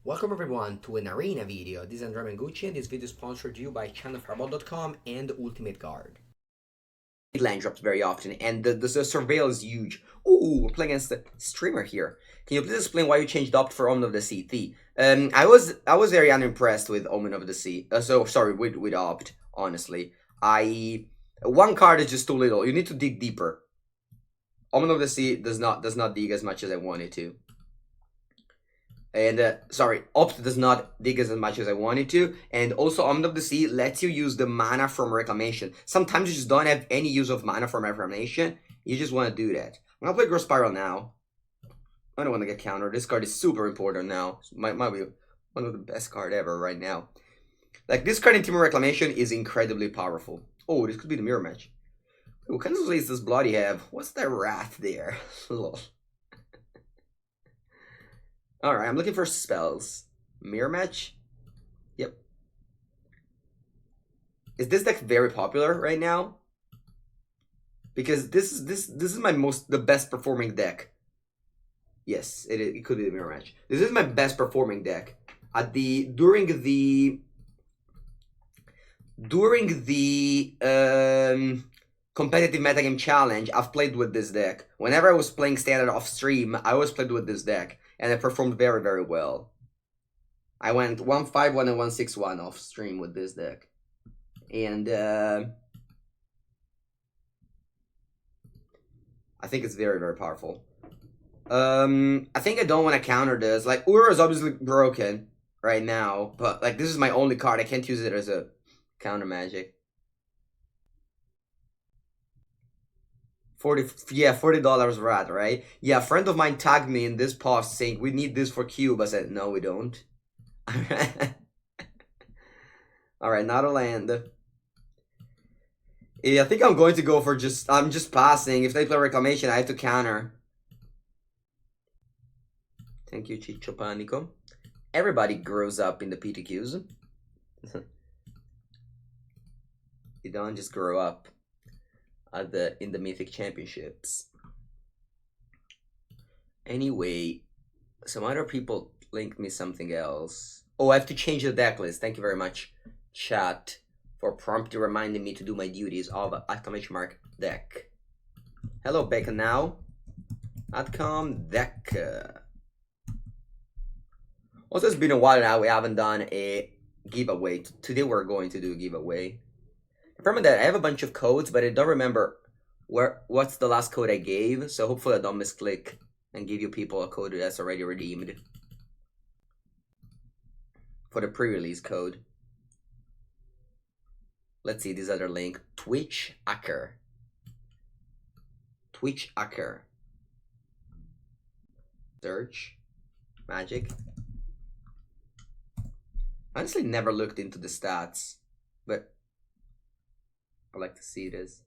Welcome everyone to an arena video. This is Andrea Mengucci and this video is sponsored to you by channelfireball.com and Ultimate Guard. Land drops very often and the surveil is huge. Ooh, we're playing against the streamer here. Can you please explain why you changed Opt for Omen of the Sea? I was very unimpressed with Omen of the Sea. With Opt, honestly. One card is just too little. You need to dig deeper. Omen of the Sea does not dig as much as I wanted to. And Opt does not dig as much as I wanted to, and also Omen of the Sea lets you use the mana from Reclamation. Sometimes you just don't have any use of mana from Reclamation, you just want to do that. I'm gonna play Growth Spiral now. I don't want to get countered. This card is super important now. Might be one of the best card ever right now. Like, this card in Temur Reclamation is incredibly powerful. Oh, this could be the mirror match. What kind of slates does Bloody have? What's that Wrath there? Lol. Alright, I'm looking for spells. Mirror match? Yep. Is this deck very popular right now? Because this is the best performing deck. Yes, it could be the mirror match. This is my best performing deck. During the competitive metagame challenge, I've played with this deck. Whenever I was playing standard off stream, I always played with this deck. And it performed very, very well. I went 1-5-1 and 1-6-1 off stream with this deck. And I think it's very, very powerful. I think I don't want to counter this. Like, Ura is obviously broken right now, but like, this is my only card. I can't use it as a counter magic. $40 rat, right? Yeah, a friend of mine tagged me in this post saying we need this for cube. I said, no, we don't. Alright, not a land. Yeah, I think I'm going to go for I'm just passing. If they play Reclamation, I have to counter. Thank you, Ciccio Panico. Everybody grows up in the PTQs. You don't just grow up in the Mythic Championships. Anyway, some other people linked me something else. Oh, I have to change the deck list. Thank you very much, chat, for promptly reminding me to do my duties of exclamation mark deck. Hello, Becca now. Outcome deck. Also, it's been a while now. We haven't done a giveaway. Today we're going to do a giveaway. Remember that I have a bunch of codes, but I don't remember what's the last code I gave, so hopefully I don't misclick and give you people a code that's already redeemed for the pre-release code. Let's see this other link. Twitch Hacker. Twitch Hacker. Search. Magic. Honestly, never looked into the stats, but I like to see this.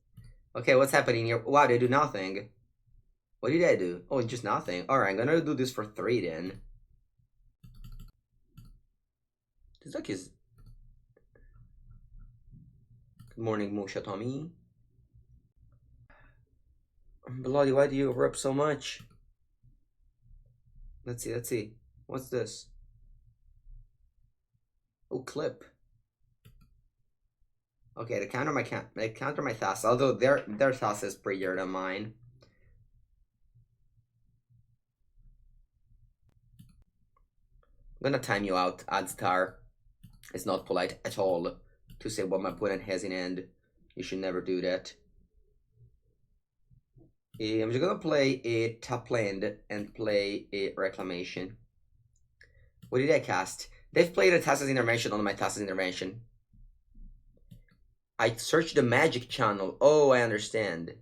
Okay, what's happening here? Wow, they do nothing. What did I do? Oh, just nothing. Alright, I'm gonna do this for 3 then. This deck is... Good morning, Musha Tommy. Bloody, why do you rip so much? Let's see. What's this? Oh, clip. Okay, they counter my Thassa, although their Thassa is prettier than mine. I'm gonna time you out, Adstar. It's not polite at all to say what my opponent has in hand. You should never do that. I'm just gonna play a top land and play a Reclamation. What did I cast? They've played a Thassa's Intervention on my Thassa's Intervention. I searched the magic channel. Oh, I understand.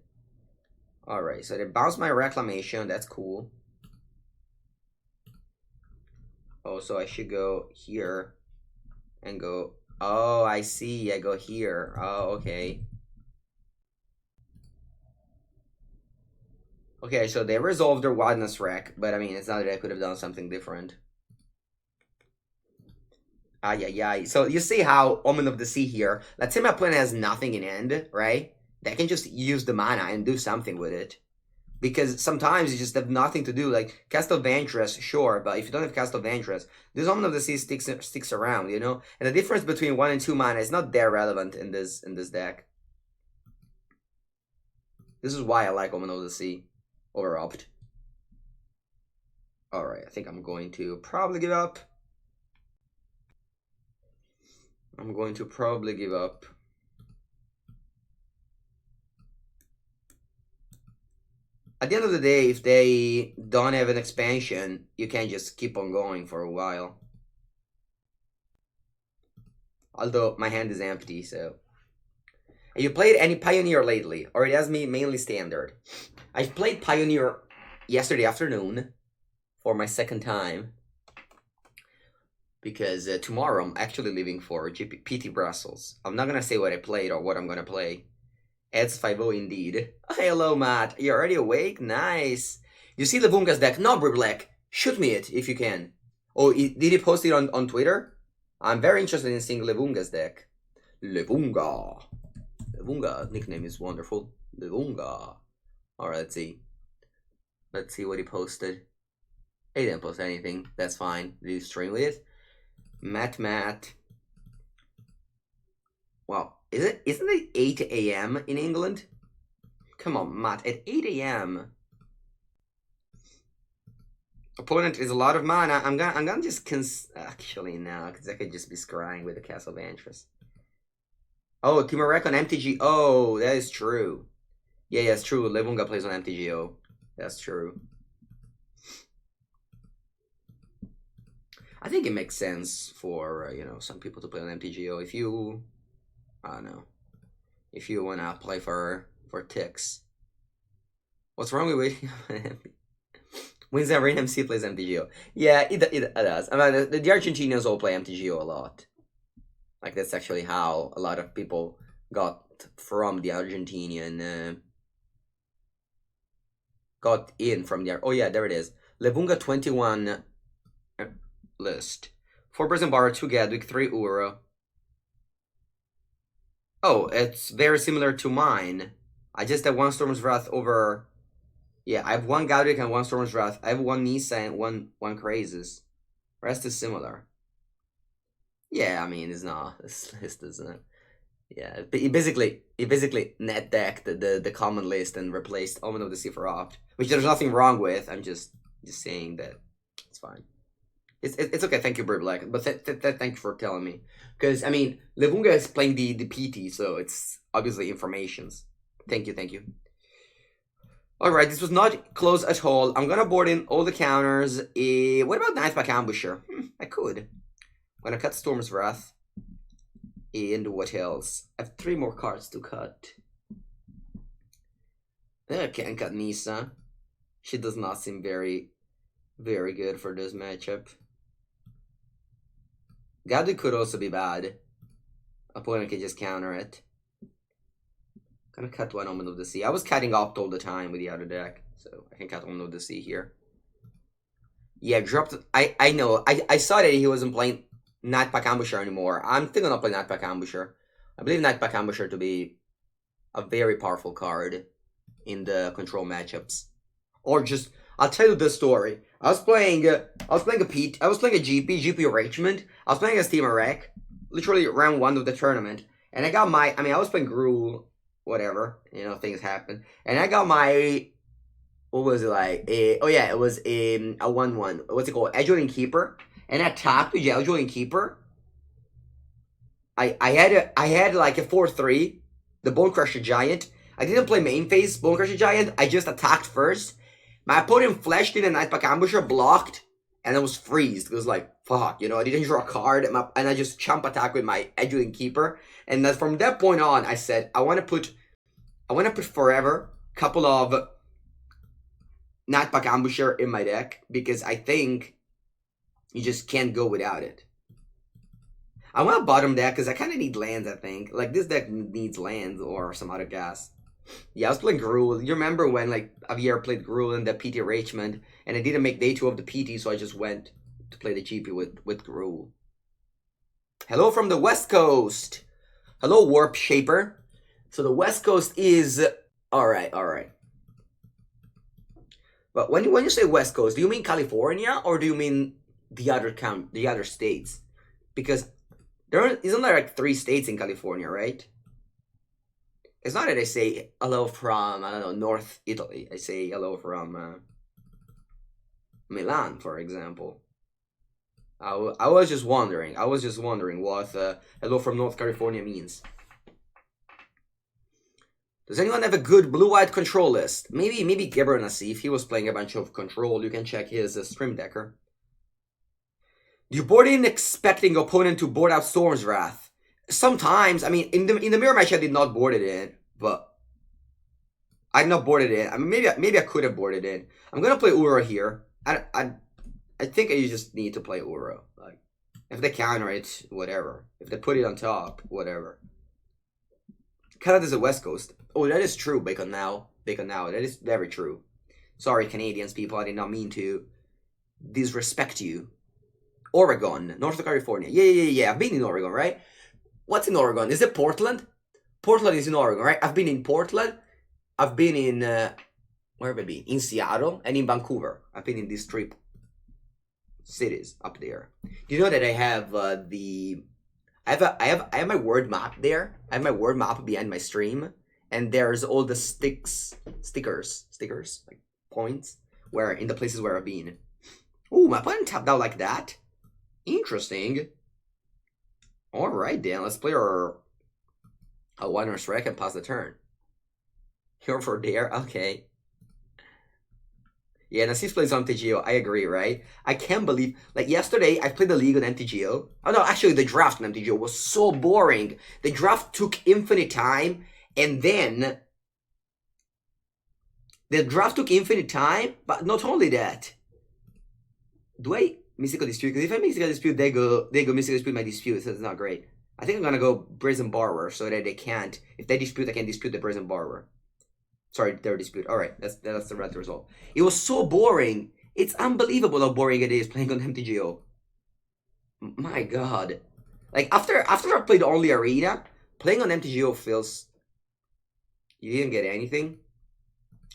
Alright, so they bounced my Reclamation. That's cool. Oh, so I should go here and go... Oh, I see. I go here. Oh, okay. Okay, so they resolved their Wildness Wreck, but I mean, it's not that I could have done something different. So you see how Omen of the Sea here, let's say my opponent has nothing in hand, right? They can just use the mana and do something with it. Because sometimes you just have nothing to do. Like Castle Ventress, sure, but if you don't have Castle Ventress, this Omen of the Sea sticks around, you know? And the difference between 1 and 2 mana is not that relevant in this deck. This is why I like Omen of the Sea over Opt. Alright, I think I'm going to probably give up. I'm going to probably give up. At the end of the day, if they don't have an expansion, you can't just keep on going for a while. Although my hand is empty, so. Have you played any Pioneer lately? Or it has me mainly Standard? I've played Pioneer yesterday afternoon for my second time. Because tomorrow I'm actually leaving for PT Brussels. I'm not gonna say what I played or what I'm gonna play. It's 5-0 indeed. Hello, Matt. You're already awake? Nice. You see Levunga's deck? No, Black. Shoot me it if you can. Oh, did he post it on Twitter? I'm very interested in seeing Levunga's deck. Levunga. Levunga nickname is wonderful. Levunga. Alright, let's see. Let's see what he posted. He didn't post anything. That's fine. Did he stream with it? Matt. Wow. Isn't it 8 a.m. in England? Come on, Matt. At 8 a.m. Opponent is a lot of mana. I'm gonna just actually no, because I could just be scrying with the Castle Ventress. Oh, Timurek on MTG. Oh, that is true. Yeah, it's true. Levunga plays on MTGO. That's true. I think it makes sense for you know, some people to play on MTGO. If you, I don't know, if you wanna play for ticks. What's wrong with waiting? Wins every MC plays MTGO. Yeah, it does. I mean, the Argentinians all play MTGO a lot. Like that's actually how a lot of people got from the Argentinian. Got in from the. Oh yeah, there it is. Levunga 21 list. 4% bar, 2 Gadwick, 3 Ura. Oh, it's very similar to mine. I just have 1 Storm's Wrath over. Yeah, I have 1 Gadwick and 1 Storm's Wrath. I have 1 Nisa and one Crazes. Rest is similar. Yeah, I mean it's not. This list isn't. Yeah, he basically net decked the common list and replaced Omen of the Sea for Opt, which there's nothing wrong with. I'm just saying that it's fine. It's okay. Thank you, Black. But thank you for telling me, because I mean Levunga is playing the PT, so it's obviously informations. Thank you. Alright, this was not close at all. I'm gonna board in all the counters. What about Nightpack Ambusher? I could. I'm gonna cut Storm's Wrath. And what else? I have 3 more cards to cut. I can't cut Nisa. She does not seem very good for this matchup. Gadwick could also be bad. Opponent can just counter it. Gonna cut 1 Omen of the Sea. I was cutting Opt all the time with the other deck, so I can cut Omen of the Sea here. Yeah, dropped. I know. I saw that he wasn't playing Nightpack Ambusher anymore. I'm still gonna play Nightpack Ambusher. I believe Nightpack Ambusher to be a very powerful card in the control matchups. Or just, I'll tell you this story. I was playing a GP Richmond. I was playing a Temur, literally round 1 of the tournament, and I got my. I mean, I was playing Gruul, whatever, you know, things happen, and I got my. What was it like? Oh yeah, it was a 1/1. What's it called? Edgeling Keeper. And I tapped with Edgeling Keeper. I had like a 4/3, the Bone Crusher Giant. I didn't play main phase Bone Crusher Giant. I just attacked first. My opponent flashed in a Nightpack Ambusher, blocked, and I was freezed. It was like, fuck, you know, I didn't draw a card, and I just chump attack with my Edgeling Keeper. And then from that point on, I said, I want to put forever a couple of Nightpack Ambusher in my deck, because I think you just can't go without it. I want to bottom deck because I kind of need lands, I think. Like, this deck needs lands or some other gas. Yeah, I was playing Gruul. You remember when, like, Javier played Gruul in the PT Richmond, and I didn't make day 2 of the PT, so I just went to play the GP with Gruul. Hello from the West Coast. Hello, Warp Shaper. So the West Coast is... Alright. But when you say West Coast, do you mean California or do you mean the other states? Because isn't there like 3 states in California, right? It's not that I say hello from, I don't know, North Italy. I say hello from Milan, for example. I was just wondering. I was just wondering what hello from North California means. Does anyone have a good blue-white control list? Maybe Gibber Nassif. He was playing a bunch of control. You can check his stream decker. Do you board in expecting opponent to board out Storm's Wrath? Sometimes. I mean, in the mirror match, I did not board it in, but I did not board it in. I mean, maybe I could have boarded in. I'm gonna play Uro here. I think I just need to play Uro. Like, if they counter it, whatever. If they put it on top, whatever. Canada's a West Coast. Oh, that is true, Bacon now. That is very true. Sorry, Canadians, people. I did not mean to disrespect you. Oregon, North California. Yeah. I've been in Oregon, right? What's in Oregon? Is it Portland? Portland is in Oregon, right? I've been in Portland. I've been in... where have I been? In Seattle and in Vancouver. I've been in these 3 cities up there. Do you know that I have I have my word map there. I have my word map behind my stream, and there's all the stickers, like points, where in the places where I've been. Ooh, my opponent tapped out like that. Interesting. All right, then let's play our one strike and pass the turn. Here for there, okay. Yeah, Nassif plays on MTGO. I agree, right? I can't believe... Like, yesterday, I played the league on MTGO. Oh, no, actually, the draft on MTGO was so boring. The draft took infinite time, and then... The draft took infinite time, but not only that. Do I Mystical Dispute? Because if I Mystical Dispute, they go Mystical Dispute my dispute, so it's not great. I think I'm gonna go Brazen Borrower, so that they can't... If they dispute, I can dispute the Brazen Borrower. Sorry, their dispute. Alright, that's the right result. It was so boring. It's unbelievable how boring it is playing on MTGO. My god. Like, after I played only Arena, playing on MTGO feels... You didn't get anything?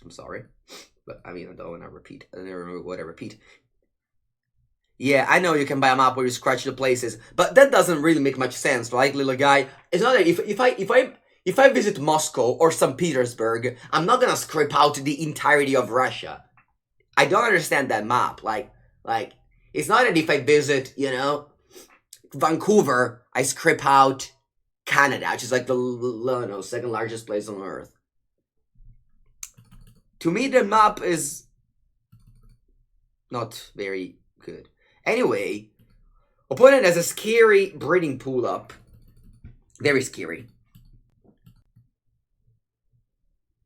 I'm sorry. But, I mean, I don't want to repeat. I don't remember what I repeat. Yeah, I know you can buy a map where you scratch the places, but that doesn't really make much sense, right, little guy? It's not that if I visit Moscow or St. Petersburg, I'm not gonna scrape out the entirety of Russia. I don't understand that map. Like, it's not that if I visit, you know, Vancouver, I scrape out Canada, which is like the second largest place on Earth. To me, the map is not very good. Anyway, opponent has a scary breeding pool up. Very scary.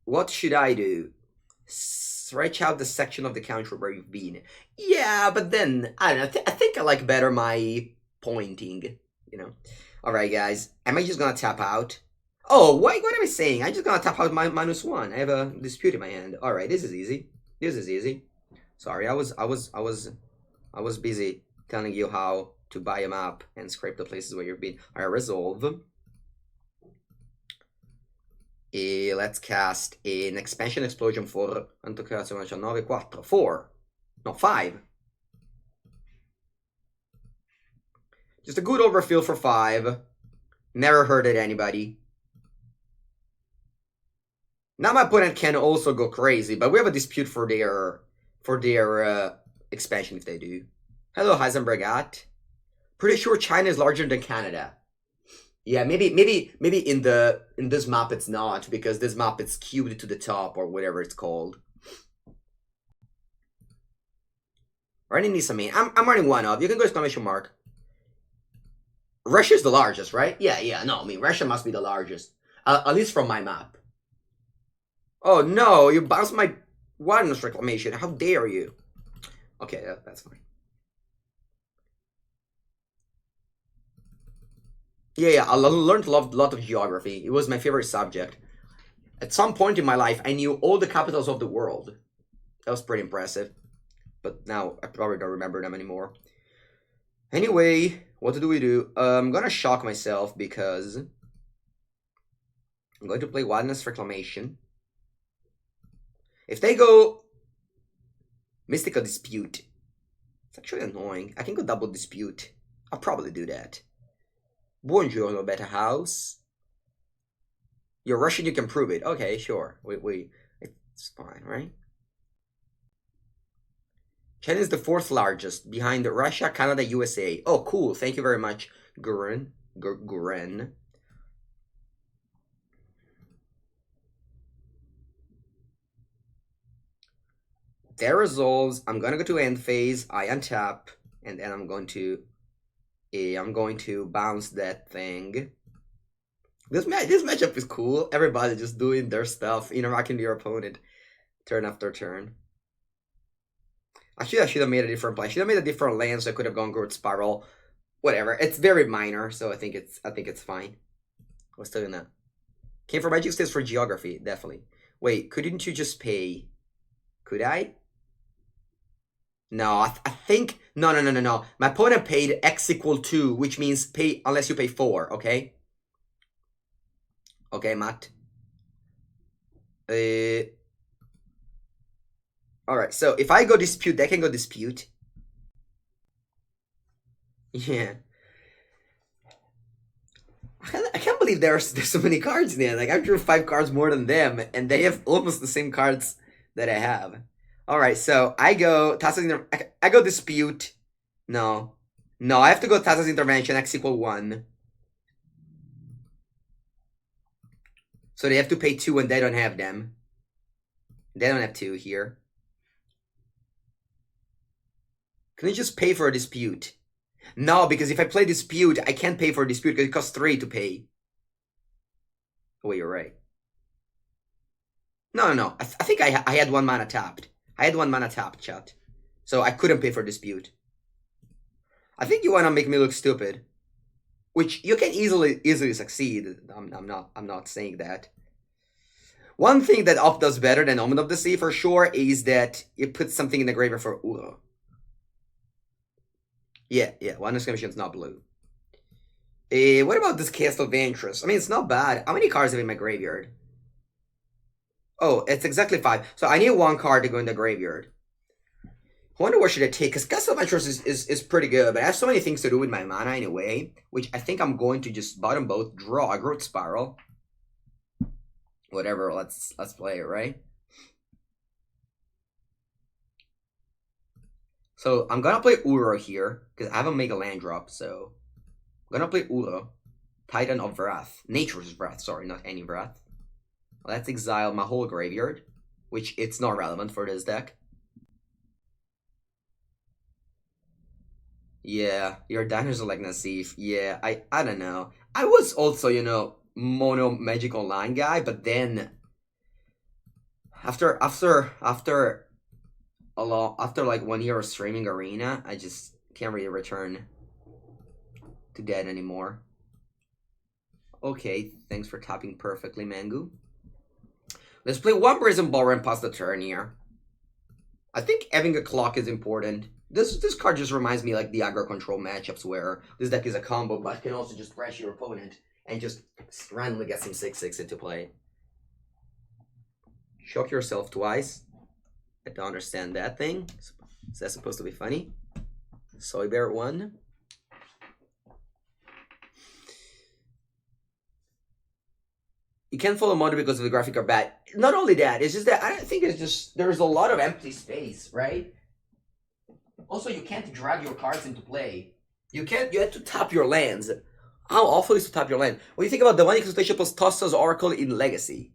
What should I do? Stretch out the section of the country where you've been. Yeah, but then, I don't know, I think I like better my pointing, you know. Alright, guys. Am I just gonna tap out? Oh, what am I saying? I'm just gonna tap out my -1. I have a dispute in my hand. Alright, this is easy. This is easy. Sorry, I was busy telling you how to buy a map and scrape the places where you've been. Alright, resolve. Let's cast an expansion explosion for 4. No, 5. Just a good overfill for 5. Never hurted anybody. Now my opponent can also go crazy, but we have a dispute for their expansion if they do. Hello, Heisenberg. Pretty sure China is larger than Canada. Yeah, maybe in this map it's not, because this map it's cubed to the top or whatever it's called. Running Nisa main. I'm running one up. You can go exclamation mark. Russia's the largest, right? Yeah. No, I mean Russia must be the largest, at least from my map. Oh no, you bounced my wilderness reclamation. How dare you? Okay, that's fine. Yeah, I learned a lot of geography. It was my favorite subject. At some point in my life, I knew all the capitals of the world. That was pretty impressive. But now, I probably don't remember them anymore. Anyway, what do we do? I'm gonna shock myself because I'm going to play Wilderness Reclamation. If they go Mystical Dispute. It's actually annoying. I can go double Dispute. I'll probably do that. Buongiorno, Better House. You're Russian, you can prove it. Okay, sure. It's fine, right? China is the 4th largest, behind Russia, Canada, USA. Oh, cool. Thank you very much, Guren. Guren. That resolves. I'm gonna go to end phase. I untap, and then I'm going to bounce that thing. This matchup is cool. Everybody just doing their stuff, interacting with your opponent, turn after turn. Actually, I should have made a different play. I should have made a different land, so I could have gone Growth Spiral. Whatever. It's very minor, so I think it's fine. What's still in that? Came for Magic, stays for Geography, definitely. Wait, couldn't you just pay? Could I? No, I think no. My opponent paid X equal 2, which means pay unless you pay 4. Okay. Okay, Matt. Alright, so if I go Dispute, they can go Dispute. Yeah. I can't believe there's so many cards there. Like, I drew 5 cards more than them, and they have almost the same cards that I have. Alright, so I go I go Dispute. No, I have to go Tassa's Intervention, X equal 1. So they have to pay 2 and they don't have them. They don't have 2 here. Can we just pay for a Dispute? No, because if I play Dispute, I can't pay for a Dispute because it costs 3 to pay. Oh, wait, you're right. No. I think I had 1 mana tapped. I had 1 mana tapped, chat. So I couldn't pay for Dispute. I think you want to make me look stupid. Which you can easily succeed. I'm not saying that. One thing that Up does better than Omen of the Sea for sure is that it puts something in the graveyard for Uro. Yeah, 1 exclamation is not blue. What about this Castle of Interest? I mean, it's not bad. How many cards have in my graveyard? Oh, it's exactly 5. So I need 1 card to go in the graveyard. I wonder what should I take, because Castle of Interest is pretty good, but I have so many things to do with my mana anyway, which I think I'm going to just bottom both, draw a Growth Spiral. Whatever, let's play it, right? So I'm gonna play Uro here, because I haven't made a land drop, so I'm gonna play Uro. Titan of Wrath. Nature's Wrath, sorry, not any Wrath. Let's exile my whole graveyard, which it's not relevant for this deck. Yeah, your diners are like Nassif. Yeah, I don't know. I was also, mono Magic Online guy, but then after like 1 year of streaming Arena, I just can't really return to that anymore. Okay, thanks for tapping perfectly, Mangu. Let's play 1 Brazen Ballroom and pass the turn here. I think having a clock is important. This card just reminds me like the aggro control matchups where this deck is a combo, but can also just pressure your opponent and just randomly get some 6/6 into play. Shock yourself twice. I don't understand that thing. Is that supposed to be funny? Soy Bear 1. You can't follow Mono because of the graphic are bad. Not only that, it's just that I think it's just there's a lot of empty space, right? Also, you can't drag your cards into play. You have to tap your lands. How awful is to tap your land? When you think about Demonic Consultation plus Tossa's Oracle in Legacy,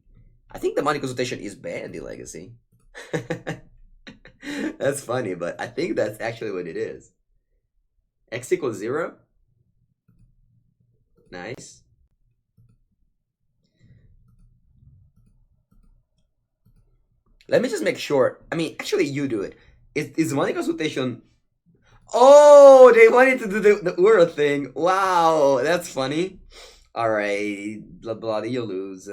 I think Demonic Consultation is banned in Legacy. That's funny, but I think that's actually what it is. X equals 0. Nice. Let me just make sure. I mean, actually, you do it. Is Money Consultation... Oh, they wanted to do the Ura thing. Wow, that's funny. Alright, Bloody, you lose.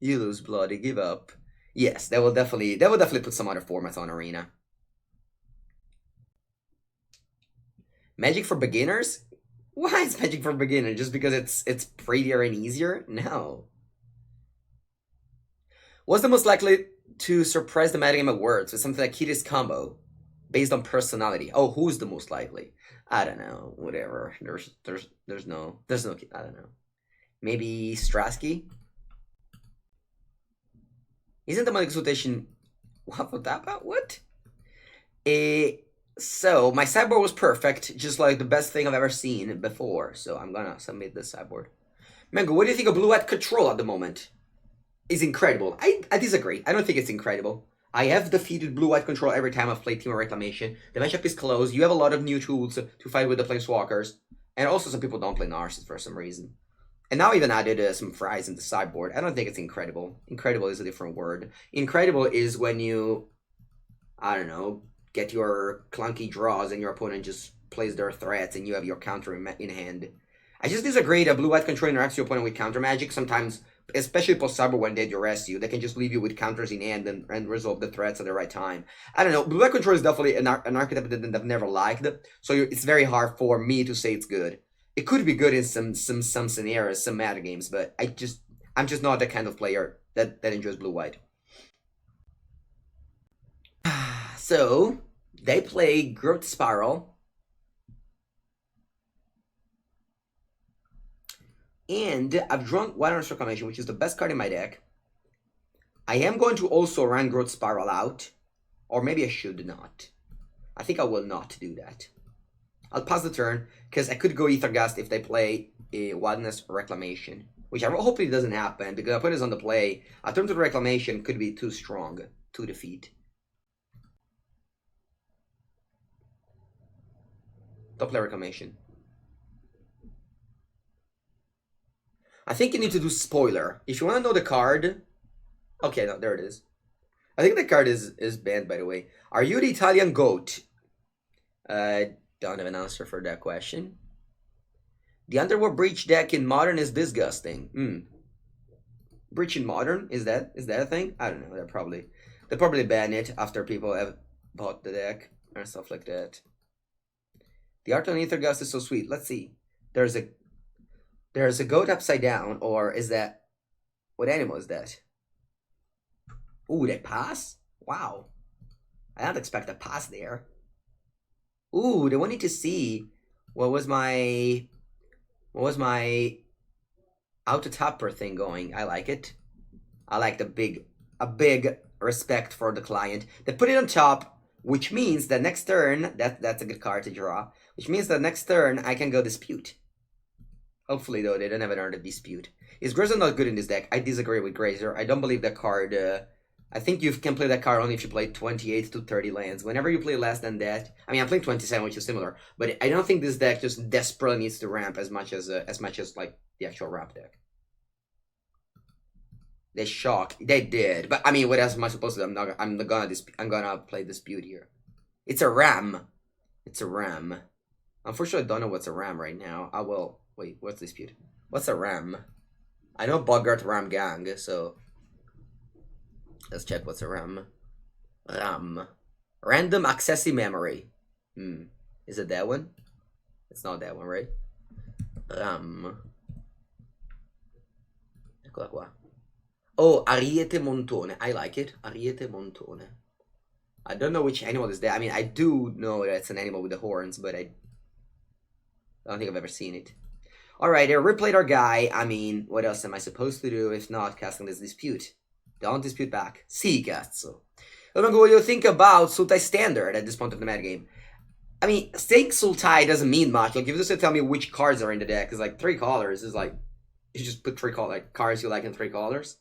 You lose, Bloody, give up. Yes, that will definitely put some other formats on Arena. Magic for beginners? Why is Magic for beginners? Just because it's prettier and easier? No. What's the most likely to surprise the metagame of words with something like Kitty's Combo? based on personality. Oh, who's the most likely? I don't know. Whatever. There's no. I don't know. Maybe Strasky. Isn't the exultation? What? So my sideboard was perfect, just like the best thing I've ever seen before. So I'm gonna submit this sideboard. Mango, what do you think of blue-white control at the moment? It's incredible. I disagree. I don't think it's incredible. I have defeated blue-white control every time I've played Temur Reclamation. The matchup is close. You have a lot of new tools to fight with the Planeswalkers. And also some people don't play Narcissus for some reason. And now I even added some fries in the sideboard. I don't think it's incredible. Incredible is a different word. Incredible is when you, I don't know, get your clunky draws and your opponent just plays their threats and you have your counter in hand. I just disagree that blue-white control interacts your opponent with counter magic. Sometimes, especially post-cyber when they duress you, they can just leave you with counters in hand and resolve the threats at the right time. I don't know. Blue-white control is definitely an archetype that I've never liked. So it's very hard for me to say it's good. It could be good in some scenarios, some meta games, but I'm just not the kind of player that enjoys blue-white. So they play Growth Spiral. And I've drawn Wilderness Reclamation, which is the best card in my deck. I am going to also run Growth Spiral out. Or maybe I should not. I think I will not do that. I'll pass the turn, because I could go Ethergast if they play a Wilderness Reclamation. Which I hopefully doesn't happen, because I put this on the play. A turn to the Reclamation could be too strong to defeat. Don't play Reclamation. I think you need to do Spoiler. If you want to know the card... Okay, no, there it is. I think the card is banned, by the way. Are you the Italian goat? Don't have an answer for that question. The Underworld Breach deck in Modern is disgusting. Breach in Modern? Is that a thing? I don't know. They probably ban it after people have bought the deck or stuff like that. The art on Ethergast is so sweet. Let's see. There's a goat upside down, or is that... What animal is that? Ooh, they pass? Wow. I don't expect a pass there. Ooh, they wanted to see what was my auto-tapper thing going. I like it. I like a big respect for the client. They put it on top, which means that next turn, that's a good card to draw, which means that next turn I can go Dispute. Hopefully, though, they don't have an art of Dispute. Is Grazer not good in this deck? I disagree with Grazer. I don't believe that card... I think you can play that card only if you play 28 to 30 lands. Whenever you play less than that... I mean, I'm playing 27, which is similar. But I don't think this deck just desperately needs to ramp as much as like, the actual ramp deck. They shock. They did. But, I mean, what else am I supposed to do? I'm gonna play Dispute here. It's a ram. It's a ram. Unfortunately, I don't know what's a ram right now. I will... Wait, what's Dispute? What's a ram? I know Bogart Ram Gang, so... Let's check what's a ram. Random Accessi Memory. Is it that one? It's not that one, right? Eccola qua. Oh, Ariete Montone. I like it. Ariete Montone. I don't know which animal is that. I mean, I do know that it's an animal with the horns, but I don't think I've ever seen it. Alright, they replayed our guy. I mean, what else am I supposed to do if not casting this Dispute? Don't dispute back. Si, cazzo. What do you think about Sultai Standard at this point of the metagame? I mean, saying Sultai doesn't mean much. Like, if you just tell me which cards are in the deck, because, like, 3 colors is like... You just put 3 cards you like in 3 colors.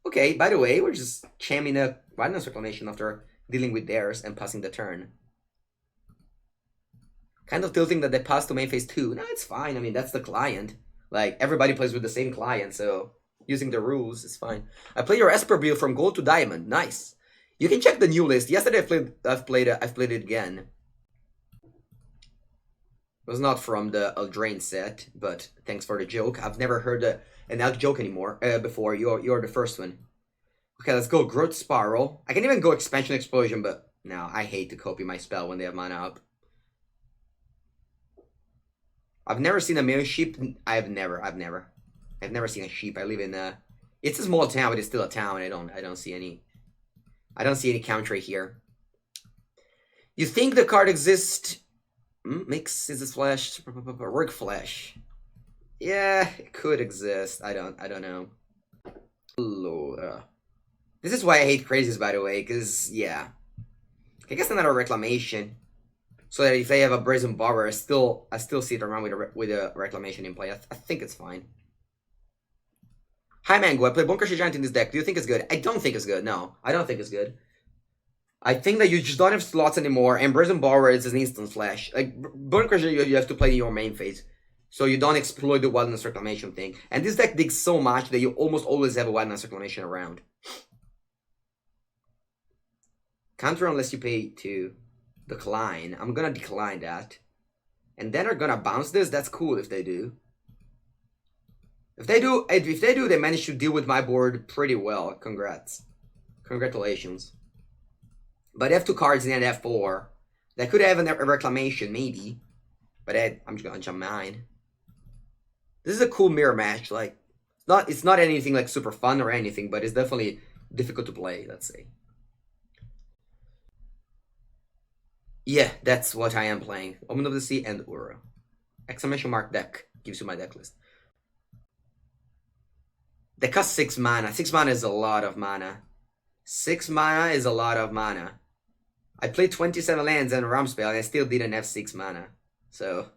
Okay, by the way, we're just championing a Wilderness Reclamation after dealing with theirs and passing the turn. Kind of tilting that they passed to main phase 2. No, it's fine. I mean, that's the client. Like, everybody plays with the same client, so using the rules is fine. I played your Esper build from Gold to Diamond. Nice. You can check the new list. Yesterday I've played it again. It was not from the Eldraine set, but thanks for the joke. I've never heard an Elk joke anymore before. You're the first one. Okay, let's go Growth Spiral. I can even go Expansion Explosion, but no, I hate to copy my spell when they have mana up. I've never seen a male sheep. I've never seen a sheep. I live in it's a small town, but it's still a town. I don't see any country here. You think the card exists? Mix is this flash? Work flash. Yeah, it could exist. I don't know. This is why I hate crazies, by the way, because yeah. I guess another reclamation. So that if they have a brazen borrower, I still see it around with a reclamation in play. I think it's fine. Hi Mango, I play Bunker Giant in this deck. Do you think it's good? I don't think it's good. No, I don't think it's good. I think that you just don't have slots anymore, and Brazen Borrower is an instant flash. Like, Bunker you have to play in your main phase. So you don't exploit the Wilderness Reclamation thing. And this deck digs so much that you almost always have a Wilderness Reclamation around. Counter unless you pay to decline. I'm gonna decline that. And then they're gonna bounce this. That's cool if they do. If they do, they manage to deal with my board pretty well. Congrats. Congratulations. But they have 2 cards in that F4. They could have a reclamation, maybe. But I'm just gonna jump mine. This is a cool mirror match. Like, it's not anything like super fun or anything, but it's definitely difficult to play, let's say. Yeah, that's what I am playing. Omen of the Sea and Ura. Exclamation mark deck gives you my deck list. They cost 6 mana. 6 mana is a lot of mana. 6 mana is a lot of mana. I played 27 lands and a Ram spell and I still didn't have 6 mana. So,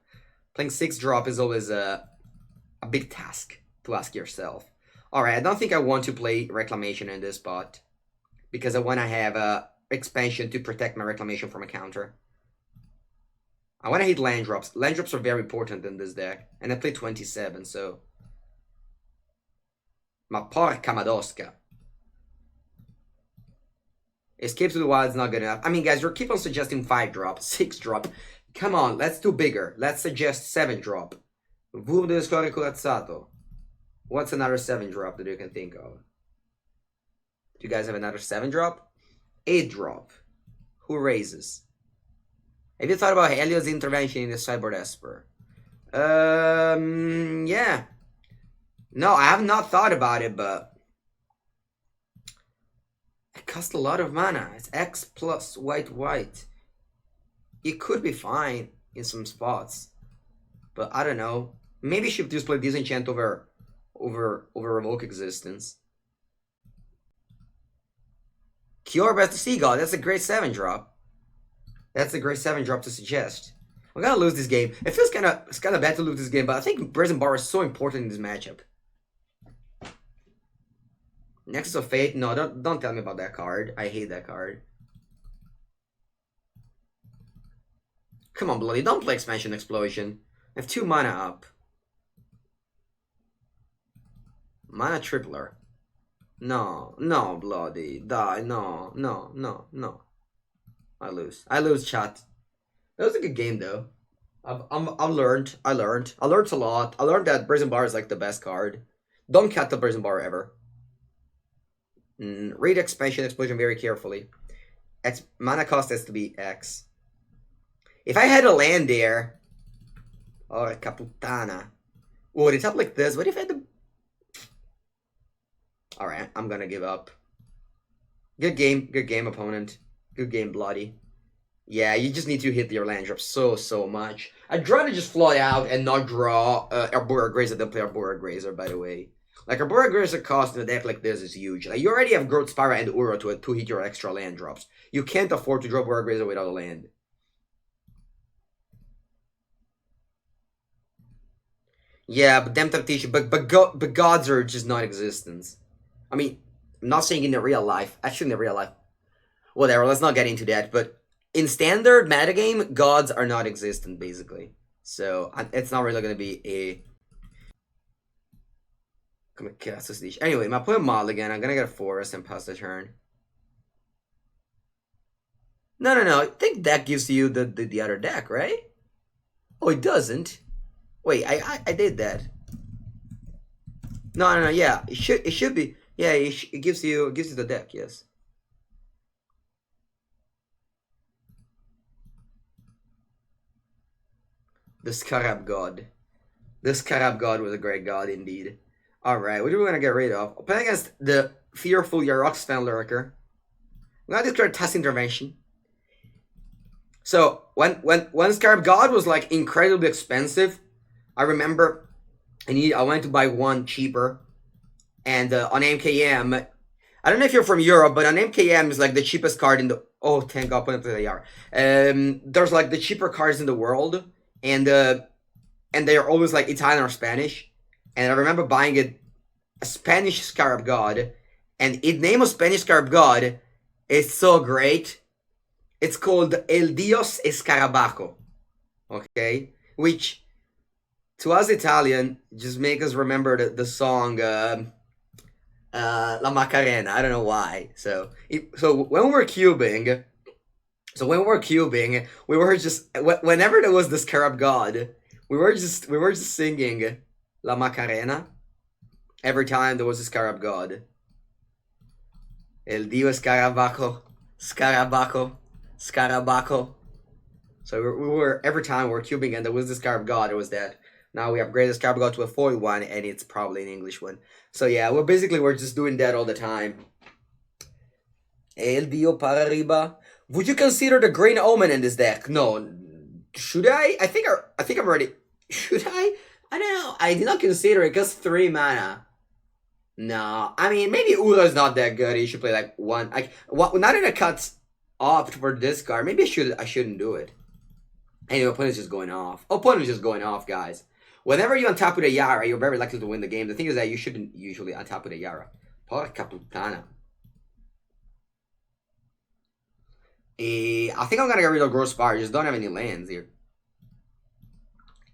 playing 6 drop is always a big task to ask yourself. Alright, I don't think I want to play Reclamation in this spot. Because I want to have a expansion to protect my Reclamation from a counter. I want to hit land drops. Land drops are very important in this deck. And I played 27, so... Ma porca madosca. Escape to the Wild is not good enough. I mean, guys, you keep on suggesting 5 drop, 6 drop. Come on, let's do bigger. Let's suggest 7 drop. Boom del score corazzato. What's another 7 drop that you can think of? Do you guys have another 7 drop? 8 drop. Who raises? Have you thought about Helios' intervention in the sideboard Esper? Yeah. No, I have not thought about it, but it costs a lot of mana. It's X plus white. It could be fine in some spots, but I don't know. Maybe she should just play Disenchant over Revoke Existence. Cure Best Seagull. That's a great 7 drop. That's a great 7 drop to suggest. We're gonna lose this game. It feels kind of bad to lose this game, but I think Brazen Bar is so important in this matchup. Nexus of Fate? No, don't tell me about that card. I hate that card. Come on, Bloody. Don't play Expansion Explosion. I have 2 mana up. Mana Tripler. No, Bloody. Die. No. I lose, chat. That was a good game, though. I learned a lot. I learned that Brazen Bar is like the best card. Don't cut the Brazen Bar ever. Read Expansion Explosion very carefully. Mana cost has to be X. If I had a land there... Oh, Caputana. Would it up like this? What if I had to... Alright, I'm gonna give up. Good game, opponent. Good game, Bloody. Yeah, you just need to hit your land drop so much. I'd rather just fly out and not draw Arbora Grazer than play Arbora Grazer, by the way. Like, Arbora Grazer cost in a deck like this is huge. Like, you already have Growth Spiral and Uro to hit your extra land drops. You can't afford to draw Arbora Grazer without a land. Yeah, but damn Tactician, but gods are just non-existent. I mean, I'm not saying in the real life. Actually, in the real life. Whatever, let's not get into that. But in standard metagame, gods are not existent, basically. So, it's not really going to be a... Anyway, my play Mulligan. I'm gonna get a forest and pass the turn. No. I think that gives you the other deck, right? Oh, it doesn't. Wait, I did that. No. Yeah, it should be. Yeah, it gives you the deck. Yes. The Scarab God. The Scarab God was a great god indeed. Alright, what do we want to get rid of? Playing against the fearful Yarok Sven Lurker. I'm going to declare Task Intervention. So when Scarab God was like incredibly expensive, I remember I wanted to buy one cheaper, and on MKM, I don't know if you're from Europe, but on MKM is like the cheapest card in the. Oh, thank God, they are. There's like the cheaper cards in the world, and they are always like Italian or Spanish. And I remember buying a Spanish Scarab God, and its name of Spanish Scarab God is so great. It's called El Dios Escarabajo, okay? Which, to us Italian, just make us remember the song La Macarena. I don't know why. So when we were cubing, we were just whenever there was the Scarab God, we were just singing La Macarena every time there was a Scarab God. El Dio Scarabaco, Scarabaco, Scarabaco. So we were every time we were cubing and there was the Scarab God, it was that. Now we upgraded the Scarab God to a foil one, and it's probably an English one. So yeah, we're just doing that all the time. El Dio para arriba. Would you consider the Green Omen in this deck? No. Should I? I think I'm ready. Should I? I don't know. I did not consider it because 3 mana. No. I mean, maybe Ura's not that good. You should play like one. Not in a cut opt for this card. Maybe I shouldn't do it. Anyway, opponent's just going off. Opponent's just going off, guys. Whenever you untap with a Yara, you're very likely to win the game. The thing is that you shouldn't usually untap with a Yara. Porca puttana. I think I'm gonna get rid of Gross Fire. Just don't have any lands here.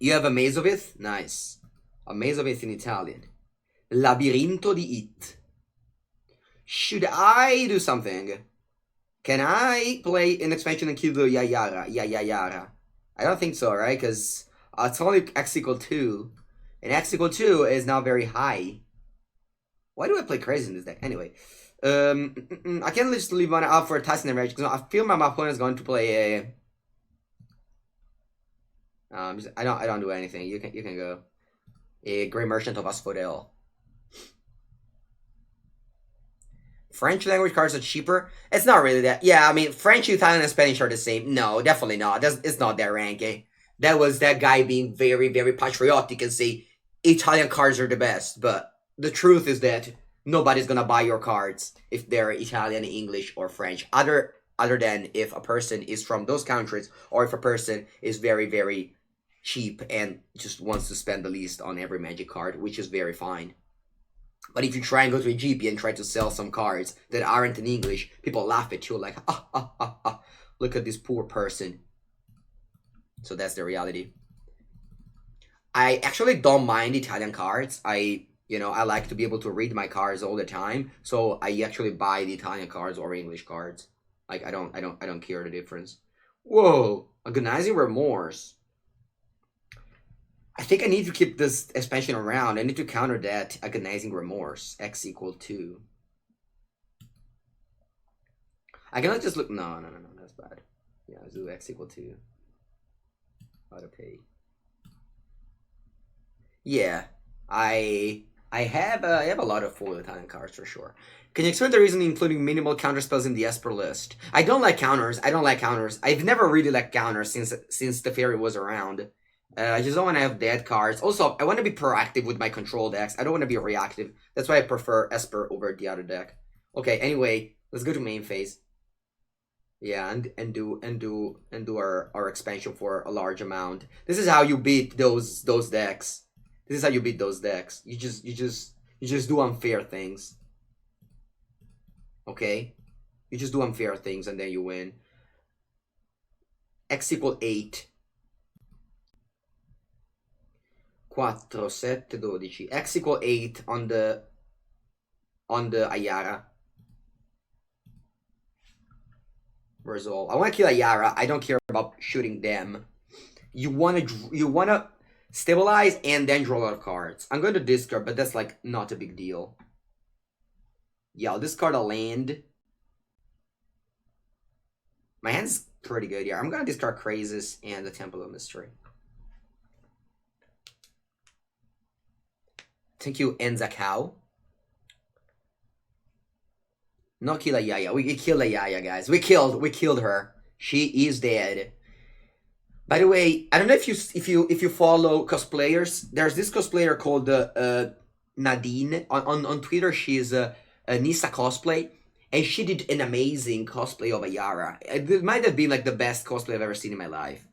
You have a Mazovith? Nice. A Mazovith in Italian. Labirinto di It. Should I do something? Can I play an expansion and kill the Yara? I don't think so, right? Because it's only X equal 2. And X equal 2 is now very high. Why do I play crazy in this deck? Anyway. I can't just leave one out for a Tyson and Rage because I feel my opponent is going to play a. I don't do anything. You can go. A Grey Merchant of Asphodel. French language cards are cheaper. It's not really that. Yeah, I mean French, Italian, and Spanish are the same. No, definitely not. It's not that ranking. That was that guy being very, very patriotic and say Italian cards are the best. But the truth is that nobody's gonna buy your cards if they're Italian, English, or French. Other than if a person is from those countries or if a person is very, very cheap and just wants to spend the least on every Magic card, which is very fine. But if you try and go to a GP and try to sell some cards that aren't in English, people laugh at you like, look at this poor person. So that's the reality. I actually don't mind Italian cards. I like to be able to read my cards all the time. So I actually buy the Italian cards or English cards. Like I don't care the difference. Whoa, Agonizing Remorse. I think I need to keep this expansion around. I need to counter that Agonizing Remorse. X equal 2. I cannot just look. No, that's bad. Yeah, let's do X equal 2. How to pay. Yeah, I have a lot of foil Italian cards for sure. Can you explain the reason including minimal counter spells in the Esper list? I don't like counters. I've never really liked counters since the fairy was around. I just don't want to have dead cards. Also, I want to be proactive with my control decks. I don't want to be reactive. That's why I prefer Esper over the other deck. Okay, anyway, let's go to main phase. Yeah, and do our expansion for a large amount. This is how you beat those decks. This is how you beat those decks. You just do unfair things. Okay? You just do unfair things and then you win. X equal 8. 4, 7, 12. X equal 8 on the Ayara. Resolve. I want to kill Ayara. I don't care about shooting them. You wanna stabilize and then draw a lot of cards. I'm going to discard, but that's like not a big deal. Yeah, I'll discard a land. My hand's pretty good here. I'm gonna discard Crazes and the Temple of Mystery. Thank you, Enza Cow. No kill a Yaya. We killed a Yaya, guys. We killed her. She is dead. By the way, I don't know if you follow cosplayers. There's this cosplayer called Nadine on Twitter. She's a Nisa cosplay, and she did an amazing cosplay of Ayara. It might have been like the best cosplay I've ever seen in my life.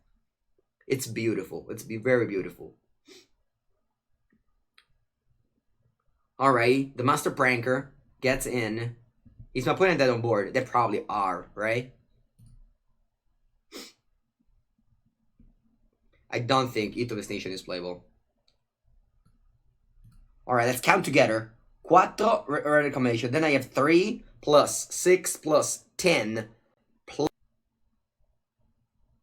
It's beautiful. It's very beautiful. All right, the master pranker gets in. He's not putting that on board. They probably are, right? I don't think Ito Nation is playable. Alright, let's count together. 4 reclamation. Then I have 3 plus 6 plus 10 plus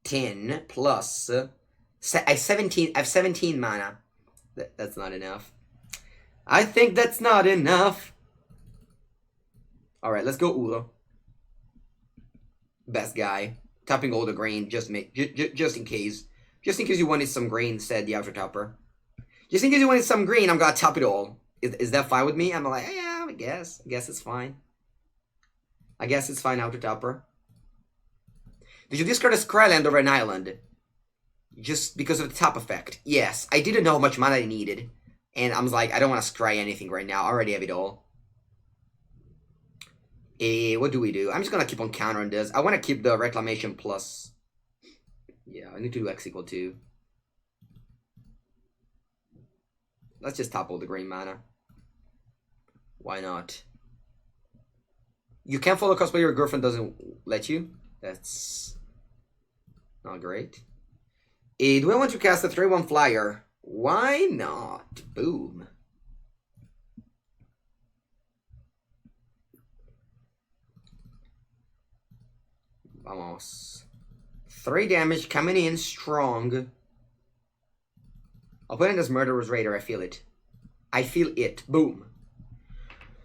10 plus I have 17 mana. That's not enough. I think that's not enough. Alright, let's go Uro. Best guy. Tapping all the green just in case. Just in case you wanted some green, said the outer topper. Just in case you wanted some green, I'm gonna top it all. Is that fine with me? I'm like, yeah, I guess. I guess it's fine. I guess it's fine, outer topper. Did you discard a Scryland over an island? Just because of the top effect? Yes. I didn't know how much mana I needed. And I was like, I don't want to scry anything right now. I already have it all. What do we do? I'm just gonna keep on countering this. I want to keep the Reclamation plus. Yeah, I need to do X equal 2. Let's just top all the green mana. Why not? You can't follow cosplay your girlfriend doesn't let you? That's not great. Do I want to cast a 3-1 flyer? Why not? Boom. Vamos. 3 damage coming in strong. I'll put in this Murderer's Raider. I feel it. I feel it. Boom.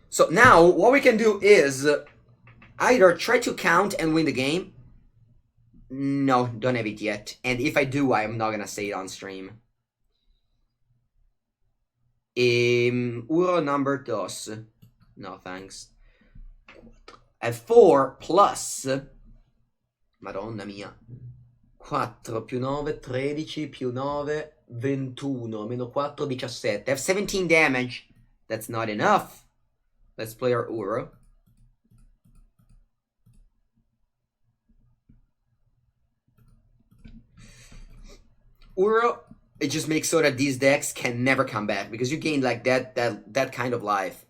So now what we can do is either try to count and win the game. No, don't have it yet. And if I do, I'm not gonna say it on stream. Uro number 2. No thanks. At 4 plus. Madonna mia. 4 più 9, 13 più 9, 21, meno 4, 17. I have 17 damage. That's not enough. Let's play our Uro. Uro, it just makes so that these decks can never come back because you gain like that kind of life.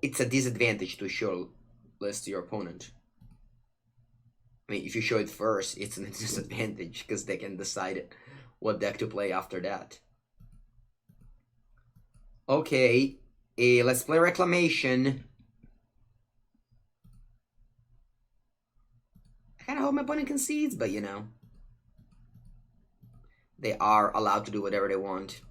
It's a disadvantage to show less to your opponent. I mean, if you show it first, it's a disadvantage because they can decide what deck to play after that. Okay, let's play Reclamation. I kind of hope my opponent concedes, but you know. They are allowed to do whatever they want.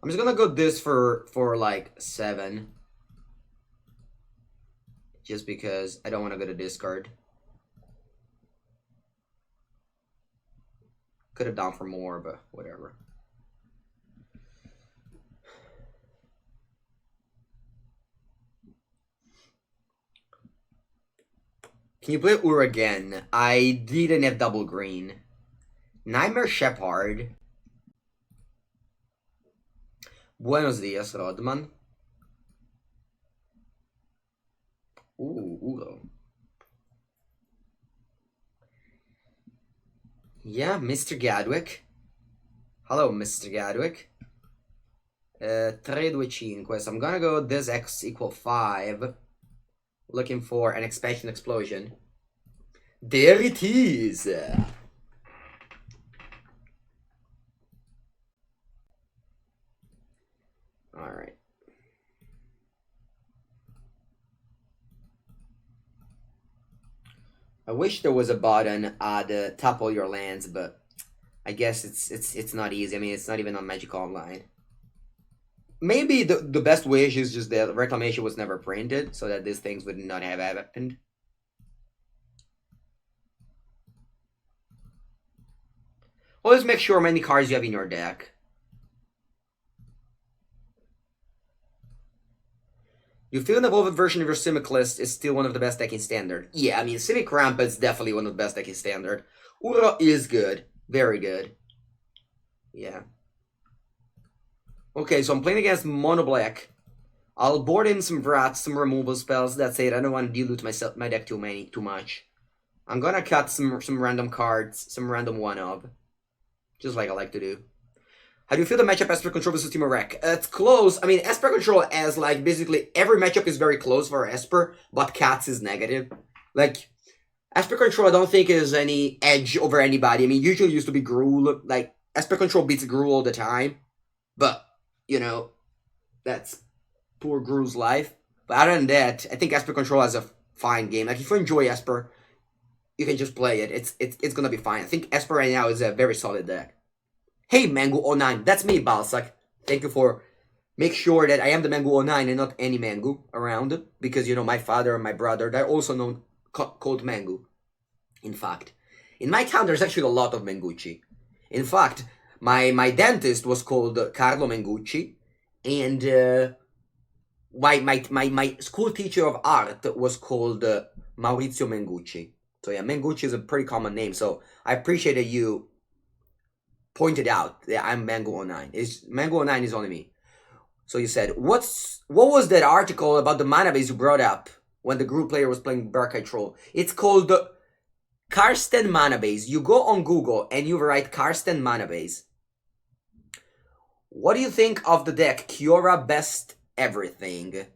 I'm just gonna go this for like 7. Just because I don't want to go to discard. Could have done for more, but whatever. Can you play Ur again? I didn't have double green. Nightmare Shepherd. Buenos dias, Rodman. Uro. Yeah, Mr. Gadwick. Hello, Mr. Gadwick. 3, 2, 5. So I'm gonna go this X equal 5. Looking for an expansion explosion. There it is! Alright. I wish there was a button to top all your lands, but I guess it's not easy. I mean, it's not even on Magic Online. Maybe the best wish is just that Reclamation was never printed, so that these things would not have happened. Always make sure how many cards you have in your deck. You feel an evolved version of your Simic list is still one of the best deck in Standard. Yeah, I mean, Simic Rampant's definitely one of the best deck in Standard. Ura is good. Very good. Yeah. Okay, so I'm playing against Mono Black. I'll board in some Vrats, some removal spells. That's it. I don't want to dilute my deck too much. I'm gonna cut some random cards, some random one-of. Just like I like to do. How do you feel the matchup Esper Control versus Temur Rec? It's close. I mean, Esper Control has, like, basically every matchup is very close for Esper, but Cats is negative. Like, Esper Control I don't think is any edge over anybody. I mean, usually used to be Gruul. Like, Esper Control beats Gruul all the time. But, you know, that's poor Gruul's life. But other than that, I think Esper Control has a fine game. Like, if you enjoy Esper, you can just play it. It's gonna be fine. I think Esper right now is a very solid deck. Hey, Mengu09, that's me, Balsac. Thank you for... Make sure that I am the Mengu09 and not any Mengu around. Because, you know, my father and my brother, they're also known called Mengu. In fact. In my town, there's actually a lot of Mengucci. In fact, my dentist was called Carlo Mengucci. And my school teacher of art was called Maurizio Mengucci. So yeah, Mengucci is a pretty common name. So I appreciate that you pointed out that I'm Mengu09. Mengu09 is only me. So you said, what was that article about the mana base you brought up when the group player was playing Berkay Troll? It's called Karsten Mana Base. You go on Google and you write Karsten Mana Base. What do you think of the deck Kiora Best Everything?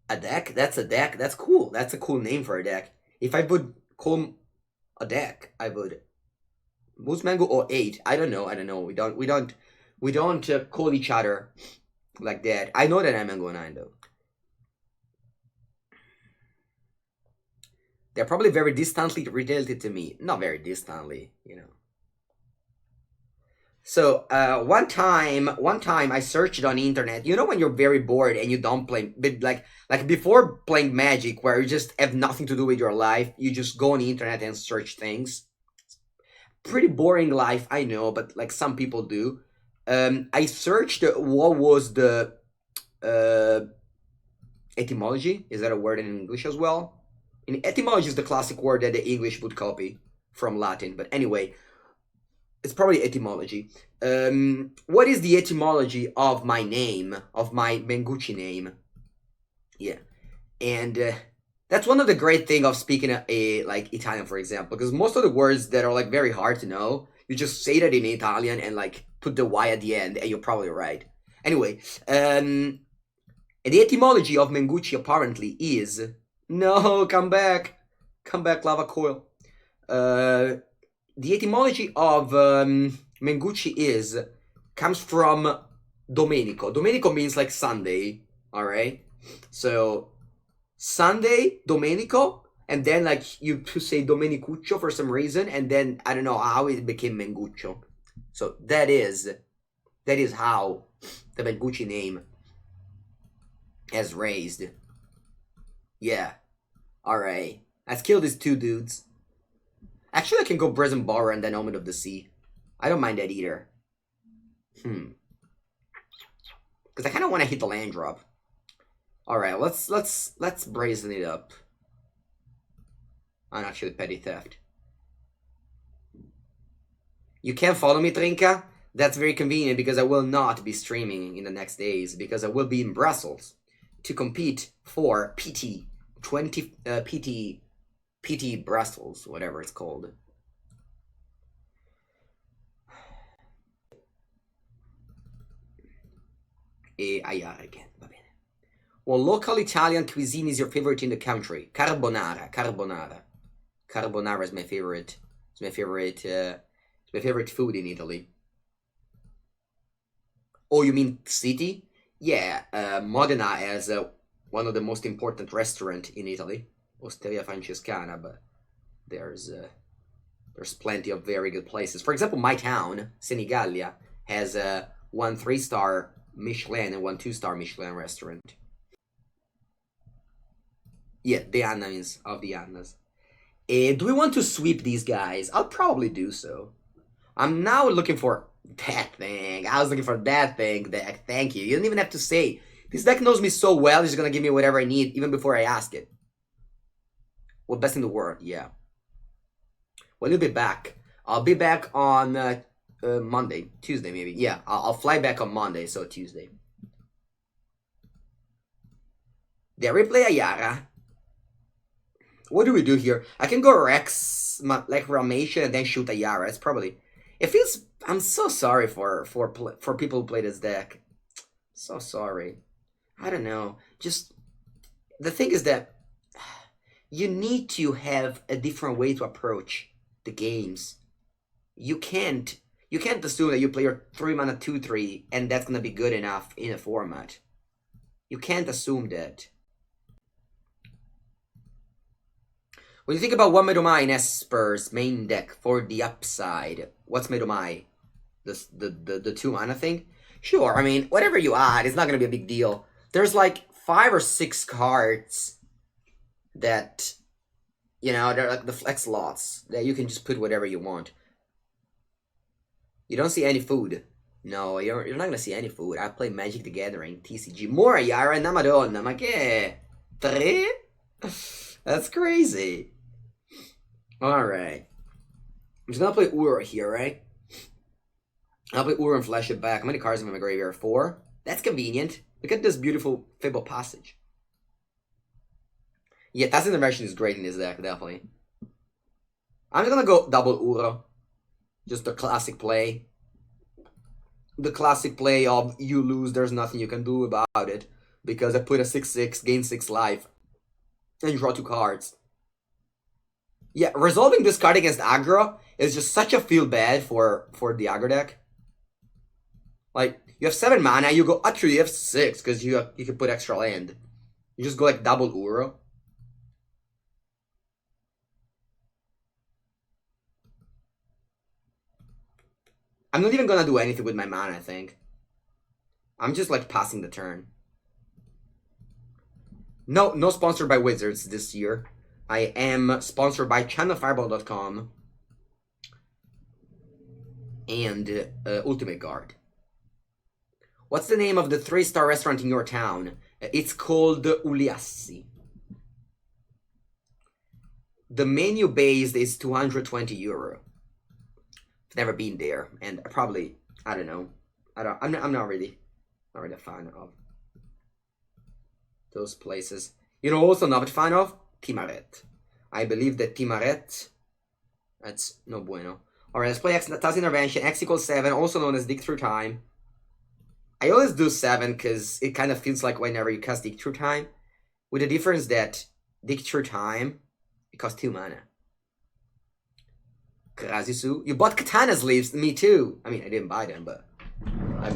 A deck? That's a deck? That's cool. That's a cool name for a deck. If I would call a deck, I would... Boost Mango or 8? I don't know. We don't call each other like that. I know that I'm Mango 9 though. They're probably very distantly related to me. Not very distantly, you know. So one time I searched on the internet. You know when you're very bored and you don't play, like before playing Magic, where you just have nothing to do with your life, you just go on the internet and search things. Pretty boring life, I know, but like some people do. I searched what was the etymology. Is that a word in English as well? And etymology is the classic word that the English would copy from Latin. But anyway, it's probably etymology. What is the etymology of my name, of my Mengucci name? Yeah, and that's one of the great things of speaking like Italian, for example, because most of the words that are like very hard to know, you just say that in Italian and like put the Y at the end, and you're probably right. Anyway, the etymology of Mengucci apparently is come back, Lava Coil. The etymology of Mengucci comes from Domenico. Domenico means like Sunday, all right? So Sunday, Domenico, and then like you say Domenicuccio for some reason, and then I don't know how it became Menguccio. So that is how the Mengucci name has raised. Yeah. Alright. Let's kill these two dudes. Actually, I can go Brazen Borrower and then Omen of the Sea. I don't mind that either. Because I kind of want to hit the land drop. Alright, let's brazen it up. Oh, actually, Petty Theft. You can't follow me, Trinka? That's very convenient because I will not be streaming in the next days because I will be in Brussels to compete for PT Brussels, whatever it's called. Again, va bene. Well, local Italian cuisine is your favorite in the country. Carbonara. Carbonara is my favorite. It's my favorite food in Italy. Oh, you mean city? Yeah, Modena has one of the most important restaurants in Italy, Osteria Francescana, but there's plenty of very good places. For example, my town, Senigallia, has a 1 3-star Michelin and 1 2-star Michelin restaurant. Yeah, the Anna is of the Annas. Do we want to sweep these guys? I'll probably do so. I'm now looking for that thing. I was looking for that thing. Thank you. You don't even have to say. This deck knows me so well, it's gonna give me whatever I need even before I ask it. Well, best in the world, yeah. When you'll be back? I'll be back on Monday, Tuesday maybe. Yeah, I'll fly back on Monday, so Tuesday. Did I replay Ayara? What do we do here? I can go Rex, like Reclamation, and then shoot Ayara. It's probably... It feels... I'm so sorry for people who play this deck. So sorry. I don't know. Just... The thing is that... You need to have a different way to approach the games. You can't assume that you play your 3-mana 2/3 and that's gonna be good enough in a format. You can't assume that. When you think about what Medomai in Esper's main deck for the upside, what's Medomai? The 2-mana thing? Sure, I mean, whatever you add, it's not gonna be a big deal. There's like 5 or 6 cards that, you know, they're like the flex slots that you can just put whatever you want. You don't see any food. No, you're not gonna see any food. I play Magic the Gathering, TCG. More Ayara na Madonna, ma che? 3? That's crazy. Alright. I'm just gonna play Ura here, right? I'll play Ura and flash it back. How many cards in my graveyard? 4? That's convenient. Look at this beautiful Fable Passage. Yeah, Tacit Intervention is great in this deck, definitely. I'm just gonna go double Ura. Just the classic play. The classic play of you lose, there's nothing you can do about it. Because I put a 6/6, gain 6 life, and draw 2 cards. Yeah, resolving this card against aggro is just such a feel bad for the aggro deck. Like, you have 7 mana, you go, actually you have 6, because you can put extra land. You just go like double Uro. I'm not even gonna do anything with my mana, I think. I'm just like passing the turn. No sponsored by Wizards this year. I am sponsored by channelfireball.com and Ultimate Guard. What's the name of the 3-star restaurant in your town? It's called Uliassi. The menu based is 220 euro. I've never been there, and I don't know. I'm not really a fan of those places. You know, also not a fan of Timaret. I believe that Timaret, that's no bueno. Alright, let's play Tacit Intervention, X equals 7, also known as Dig Through Time. I always do 7 because it kind of feels like whenever you cast Dig Through Time, with the difference that Dig Through Time, it costs 2 mana. Krasisu, you bought Katana's Leaves, me too. I mean, I didn't buy them, but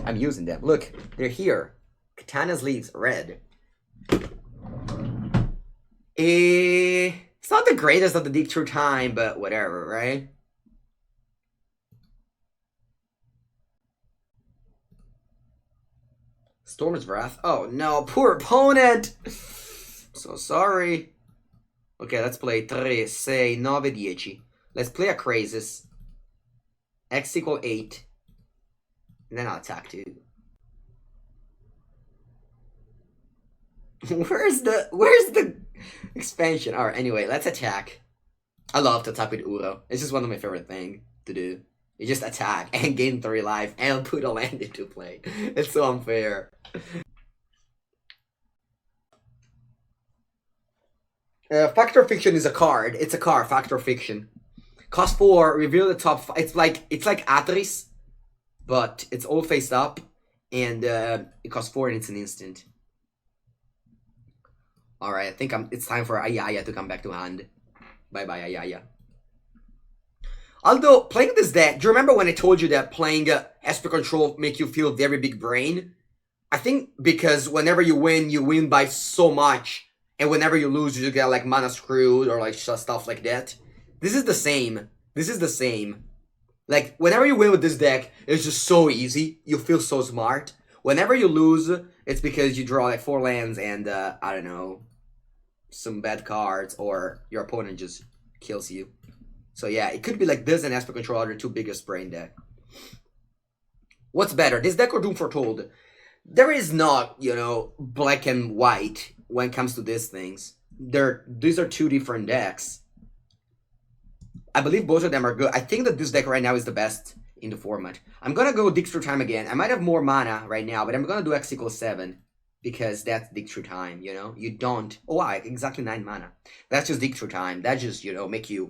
I'm using them. Look, they're here. Katana's Leaves, red. It's not the greatest of the Dig Through Time, but whatever, right? Storm's Wrath. Oh no, poor opponent! So sorry. Okay, let's play 3, 6, 9, 10. Let's play a Crasis. X equal 8. And then I'll attack too. Where's the expansion? Alright, anyway, let's attack. I love to attack with Uro. It's just one of my favorite things to do. You just attack and gain 3 life and put a land into play. It's so unfair. Factor Fiction is a card. It's a card, Factor Fiction. Cost 4, reveal the top 5. It's like Atris, but it's all face up, and it costs 4 and it's an instant. Alright, I think it's time for Ayaya to come back to hand. Bye-bye, Ayaya. Although, playing this deck, do you remember when I told you that playing Esper Control make you feel very big brain? I think because whenever you win by so much, and whenever you lose, you get like mana screwed or like stuff like that. This is the same. This is the same. Like, whenever you win with this deck, it's just so easy. You feel so smart. Whenever you lose, it's because you draw like 4 lands and, I don't know, some bad cards, or your opponent just kills you. So yeah, it could be like this and Esper Control are the 2 biggest brain deck. What's better, this deck or Doom Foretold? There is not, you know, black and white when it comes to these things. These are two different decks. I believe both of them are good. I think that this deck right now is the best in the format. I'm gonna go dig through time again. I might have more mana right now, but I'm gonna do X equals 7. Because that's dig through time, you know? You don't... Oh, why? Exactly 9 mana. That's just dig through time. That just, you know, make you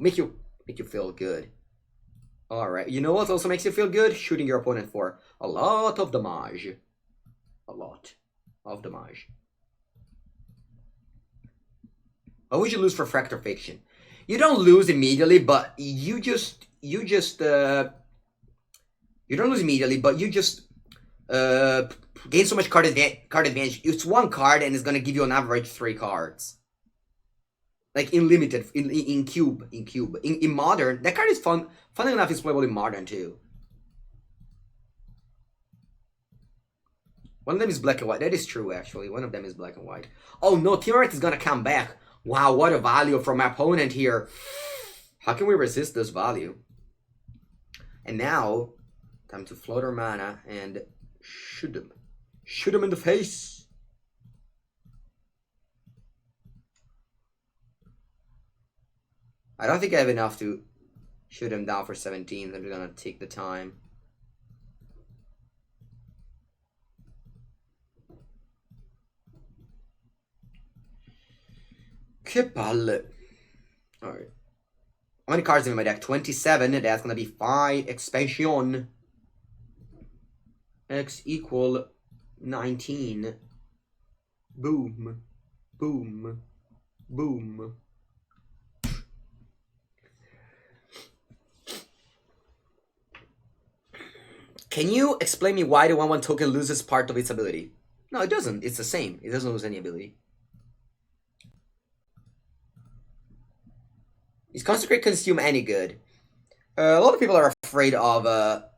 feel good. Alright. You know what also makes you feel good? Shooting your opponent for a lot of damage. A lot of damage. What would you lose for Fractal Fiction? You don't lose immediately, but you don't lose immediately, but you just gain so much card advantage. It's one card and it's gonna give you on average 3 cards. Like in limited, in cube. In modern, that card is fun. Funny enough, it's playable in modern too. One of them is black and white. That is true, actually. One of them is black and white. Oh no, Temur is gonna come back. Wow, what a value from my opponent here. How can we resist this value? And now, time to float our mana and shoot him. Shoot him in the face. I don't think I have enough to shoot him down for 17. I'm gonna take the time. Che palle. Alright. How many cards in my deck? 27. That's gonna be 5 expansion. X equal 19. Boom. Boom. Boom. Can you explain me why the 1/1 token loses part of its ability? No, it doesn't. It's the same. It doesn't lose any ability. Is Consecrate Consume any good? A lot of people are afraid of the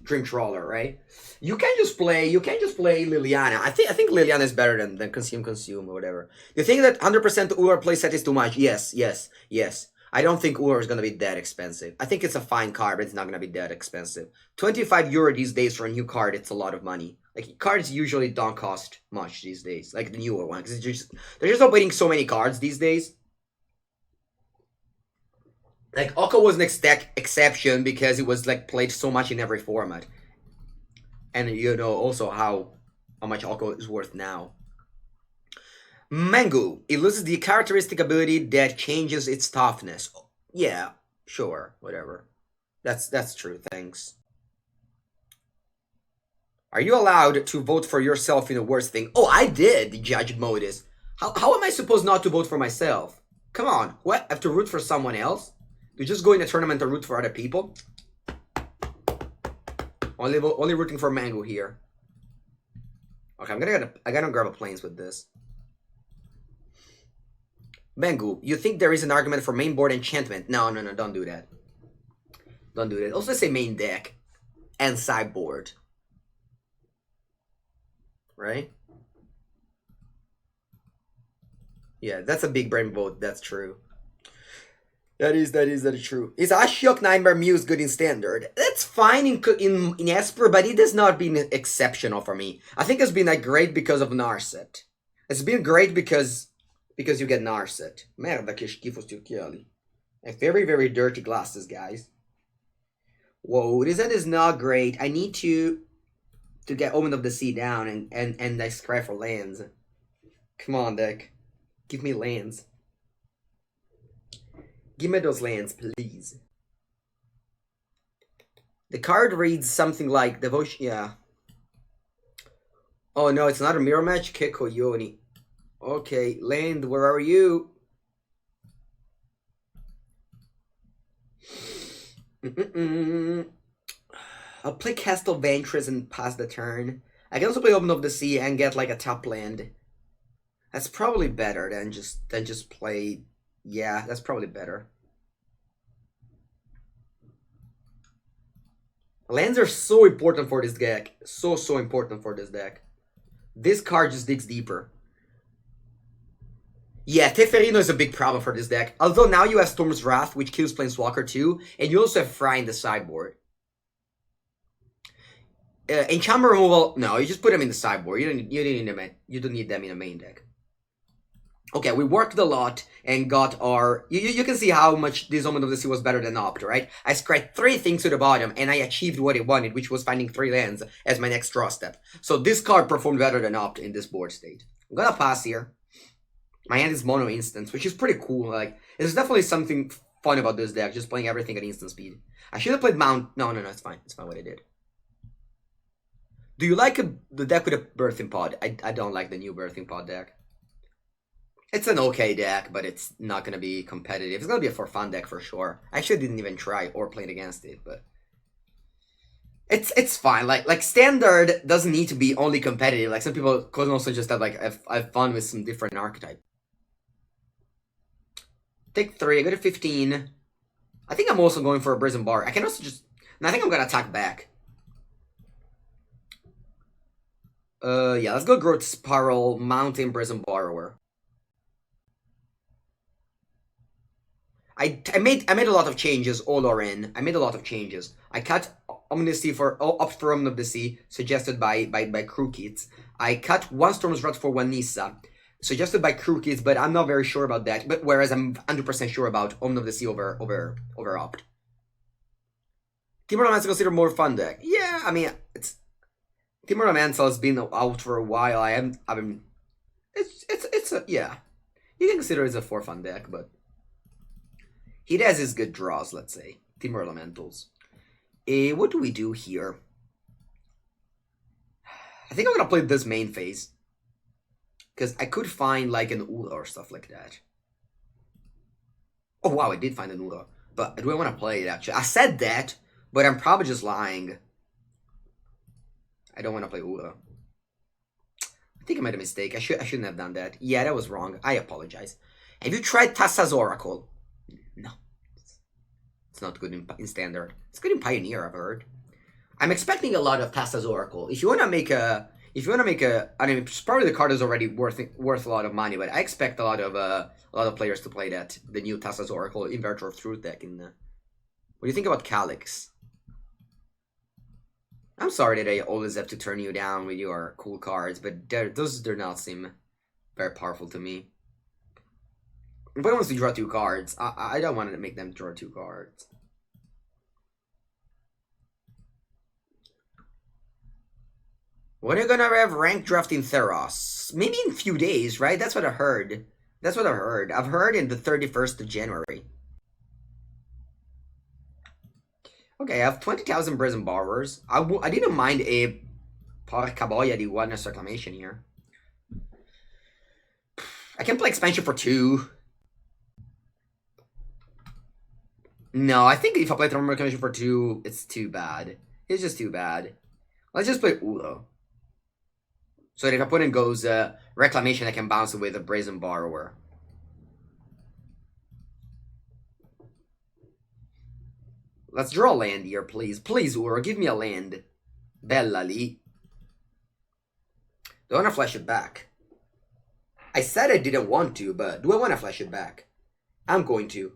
Dream Trawler, right? You can't just play Liliana. I think Liliana is better than Consume or whatever. You think that 100% Ular playset is too much? Yes. I don't think Ular is gonna be that expensive. I think it's a fine card, but it's not gonna be that expensive. 25 euro these days for a new card, it's a lot of money. Like, cards usually don't cost much these days, like the newer one, because they're just opening so many cards these days. Like, Oko was an exception because it was, like, played so much in every format. And, you know, also how much Oko is worth now. Mengu. It loses the characteristic ability that changes its toughness. Yeah, sure, whatever. That's true, thanks. Are you allowed to vote for yourself in the worst thing? Oh, I did, Judge Modus. How am I supposed not to vote for myself? Come on, what? I have to root for someone else? You just go in a tournament and root for other people? Only rooting for Mango here. Okay, I gotta grab a planes with this. Mango, you think there is an argument for main board enchantment? No, don't do that. Don't do that. Also say main deck and sideboard. Right? Yeah, that's a big brain vote. That's true. That is true. Is Ashiok Nightmare Muse good in Standard? That's fine in Esper, but it has not been exceptional for me. I think it's been like great because of Narset. It's been great because you get Narset. Merda che schifo sti occhiali. Like very dirty glasses, guys. Whoa, this end is not great. I need to get Omen of the Sea down and I scry for lands. Come on, deck. Give me lands. Give me those lands, please. The card reads something like Devotion. Yeah. Oh no, it's not a mirror match. Keko Yoni. Okay, land, where are you? I'll play Castle Ventress and pass the turn. I can also play Open of the Sea and get like a top land. That's probably better than just play. Yeah, that's probably better. Lands are so important for this deck. So important for this deck. This card just digs deeper. Yeah, Teferino is a big problem for this deck. Although now you have Storm's Wrath, which kills Planeswalker too, and you also have Fry in the sideboard. Enchantment removal, no, you just put them in the sideboard. You don't need them in the main deck. Okay, we worked a lot and got our... You can see how much this Omen of the Sea was better than Opt, right? I scratched 3 things to the bottom, and I achieved what I wanted, which was finding 3 lands as my next draw step. So this card performed better than Opt in this board state. I'm gonna pass here. My hand is mono instance, which is pretty cool. Like, there's definitely something fun about this deck, just playing everything at instant speed. I should have played Mount... No, it's fine. It's fine what I did. Do you like the deck with a Birthing Pod? I don't like the new Birthing Pod deck. It's an okay deck, but it's not going to be competitive. It's going to be a for fun deck for sure. I actually didn't even try or played against it, but... It's fine. Like Standard doesn't need to be only competitive. Like, some people can also just have, like, have fun with some different archetype. Take 3, I go to 15. I think I'm also going for a Brazen Bar. I can also just... And I think I'm going to attack back. Yeah, let's go Growth Spiral, Mountain, Brazen Borrower. I made a lot of changes, all are in. I made a lot of changes. I cut Omnisci for up for Omen of the Sea, suggested by Crew Kids. I cut 1 Storm's Wrath for 1 Nissa, suggested by Crew Kids, but I'm not very sure about that. But whereas I'm 100% sure about Omen of the Sea over Opt. Temur is considered more fun deck. Yeah, I mean it's Temur has been out for a while. It's a yeah. You can consider it a 4 fun deck, but he has his good draws, let's say. Temur Elementals. What do we do here? I think I'm gonna play this main phase. Because I could find like an Ula or stuff like that. Oh wow, I did find an Ula. But do I want to play it actually? I said that, but I'm probably just lying. I don't want to play Ula. I think I made a mistake. I shouldn't have done that. Yeah, that was wrong. I apologize. Have you tried Tassa's Oracle? No. It's not good in Standard. It's good in Pioneer, I've heard. I'm expecting a lot of Tassa's Oracle. If you want to make a... I mean, probably the card is already worth a lot of money, but I expect a lot of players to play that. The new Tassa's Oracle Inverter of Truth deck. What do you think about Calyx? I'm sorry that I always have to turn you down with your cool cards, but those do not seem very powerful to me. If I want to draw 2 cards, I don't want to make them draw 2 cards. When are you gonna have rank draft in Theros? Maybe in a few days, right? That's what I heard. That's what I heard. I've heard in the 31st of January. Okay, I have 20,000 Brazen Borrowers. I didn't mind a Porcaboya di Wilderness Reclamation here. I can play expansion for 2. No, I think if I play Thermal Reclamation for 2, it's too bad. It's just too bad. Let's just play Ulo. So that if opponent goes Reclamation, I can bounce it with a Brazen Borrower. Let's draw a land here, please. Please, Uro, give me a land. Bella Lee. Do I want to flash it back? I said I didn't want to, but do I want to flash it back? I'm going to.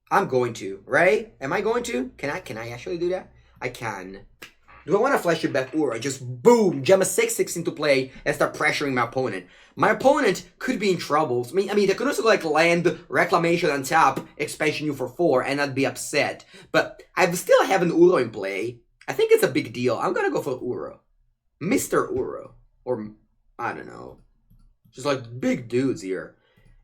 I'm going to, right? Am I going to? Can I actually do that? I can. Do I want to flash it back or just boom, jam a 6/6 into play and start pressuring my opponent? My opponent could be in trouble. I mean, they could also like land Reclamation on top, expansion you for 4, and I'd be upset. But I still have an Uro in play. I think it's a big deal. I'm gonna go for Uro. Mr. Uro. Or, I don't know. Just like big dudes here.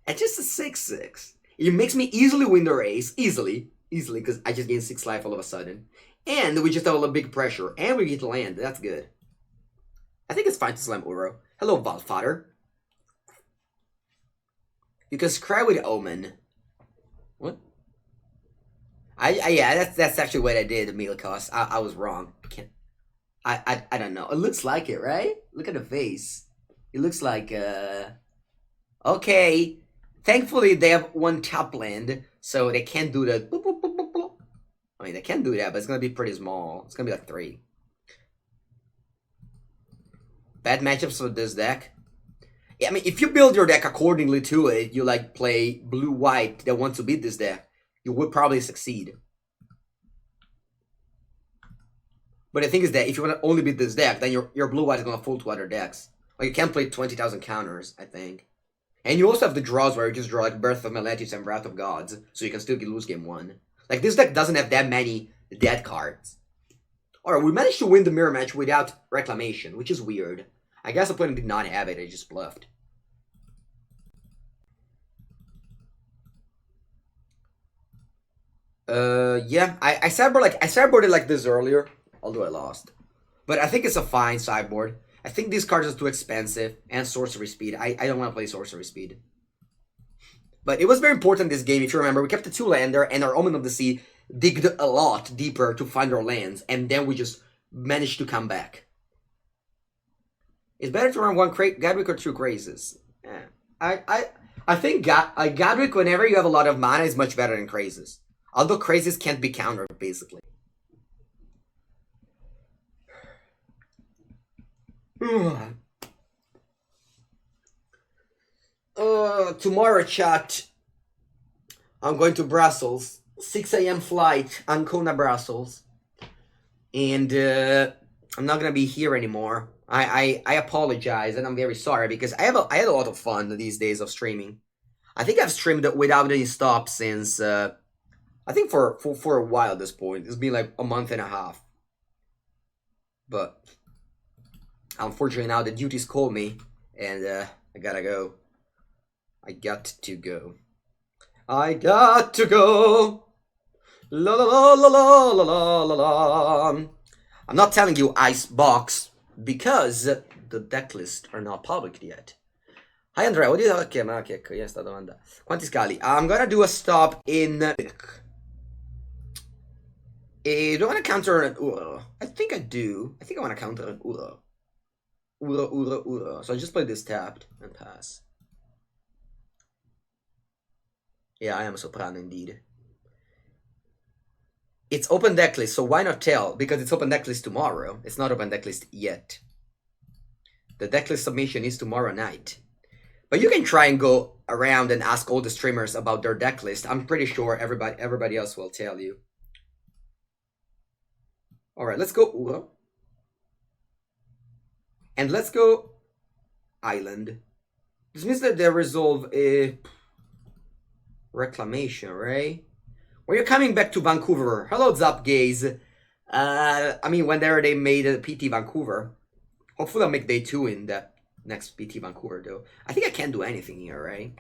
At just a 6/6. It makes me easily win the race. Easily, because I just gained 6 life all of a sudden. And we just have a big pressure. And we get to land. That's good. I think it's fine to slam Uro. Hello, Valfather. You can scry with Omen. What? Yeah, that's actually what I did, Milikos. I was wrong. I don't know. It looks like it, right? Look at the face. It looks like, okay. Thankfully, they have 1 top land, so they can't do the... I mean, they can do that, but it's going to be pretty small. It's going to be like 3. Bad matchups for this deck. I mean, if you build your deck accordingly to it, you like play blue-white that wants to beat this deck, you would probably succeed. But the thing is that if you want to only beat this deck, then your blue-white is going to fall to other decks. Like, you can't play 20,000 counters, I think. And you also have the draws where you just draw like Birth of Meletis and Wrath of Gods, so you can still lose game 1. Like, this deck doesn't have that many dead cards. Alright, we managed to win the mirror match without Reclamation, which is weird. I guess the opponent did not have it, I just bluffed. Yeah, I sideboarded like this earlier, although I lost. But I think it's a fine sideboard. I think these cards are too expensive, and sorcery speed. I don't want to play sorcery speed. But it was very important this game, if you remember. We kept the 2-lander, and our Omen of the Sea digged a lot deeper to find our lands, and then we just managed to come back. It's better to run one Gadwick or 2 Crazes. Yeah. I think Gadwick, whenever you have a lot of mana, is much better than Crazes. Although Crazes can't be countered, basically. Tomorrow, chat, I'm going to Brussels. 6 a.m. flight, Ancona, Brussels. And I'm not gonna be here anymore. I apologize, and I'm very sorry, because I had a lot of fun these days of streaming. I think I've streamed without any stop since, I think for a while at this point. It's been like a month and a half. But unfortunately now the duties call me, and I gotta go. I got to go. I got to go. La la la la la la la la. I'm not telling you Icebox because the decklist are not public yet. Hi Andrea, what do you think? Ma che è sta domanda? Quanti scali? I'm gonna do a stop in. Do I want to counter an Uro? I think I do. I think I want to counter an Uro. Uro. So I just play this tapped and pass. Yeah, I am a Soprano indeed. It's open decklist, so why not tell? Because it's open decklist tomorrow. It's not open decklist yet. The decklist submission is tomorrow night. But you can try and go around and ask all the streamers about their decklist. I'm pretty sure everybody else will tell you. Alright, let's go Uro. And let's go Island. This means that they resolve a Reclamation, right? Well, you're coming back to Vancouver. Hello, Zap Gaze. I mean, whenever they made a PT Vancouver. Hopefully I'll make day 2 in the next PT Vancouver, though. I think I can't do anything here, right?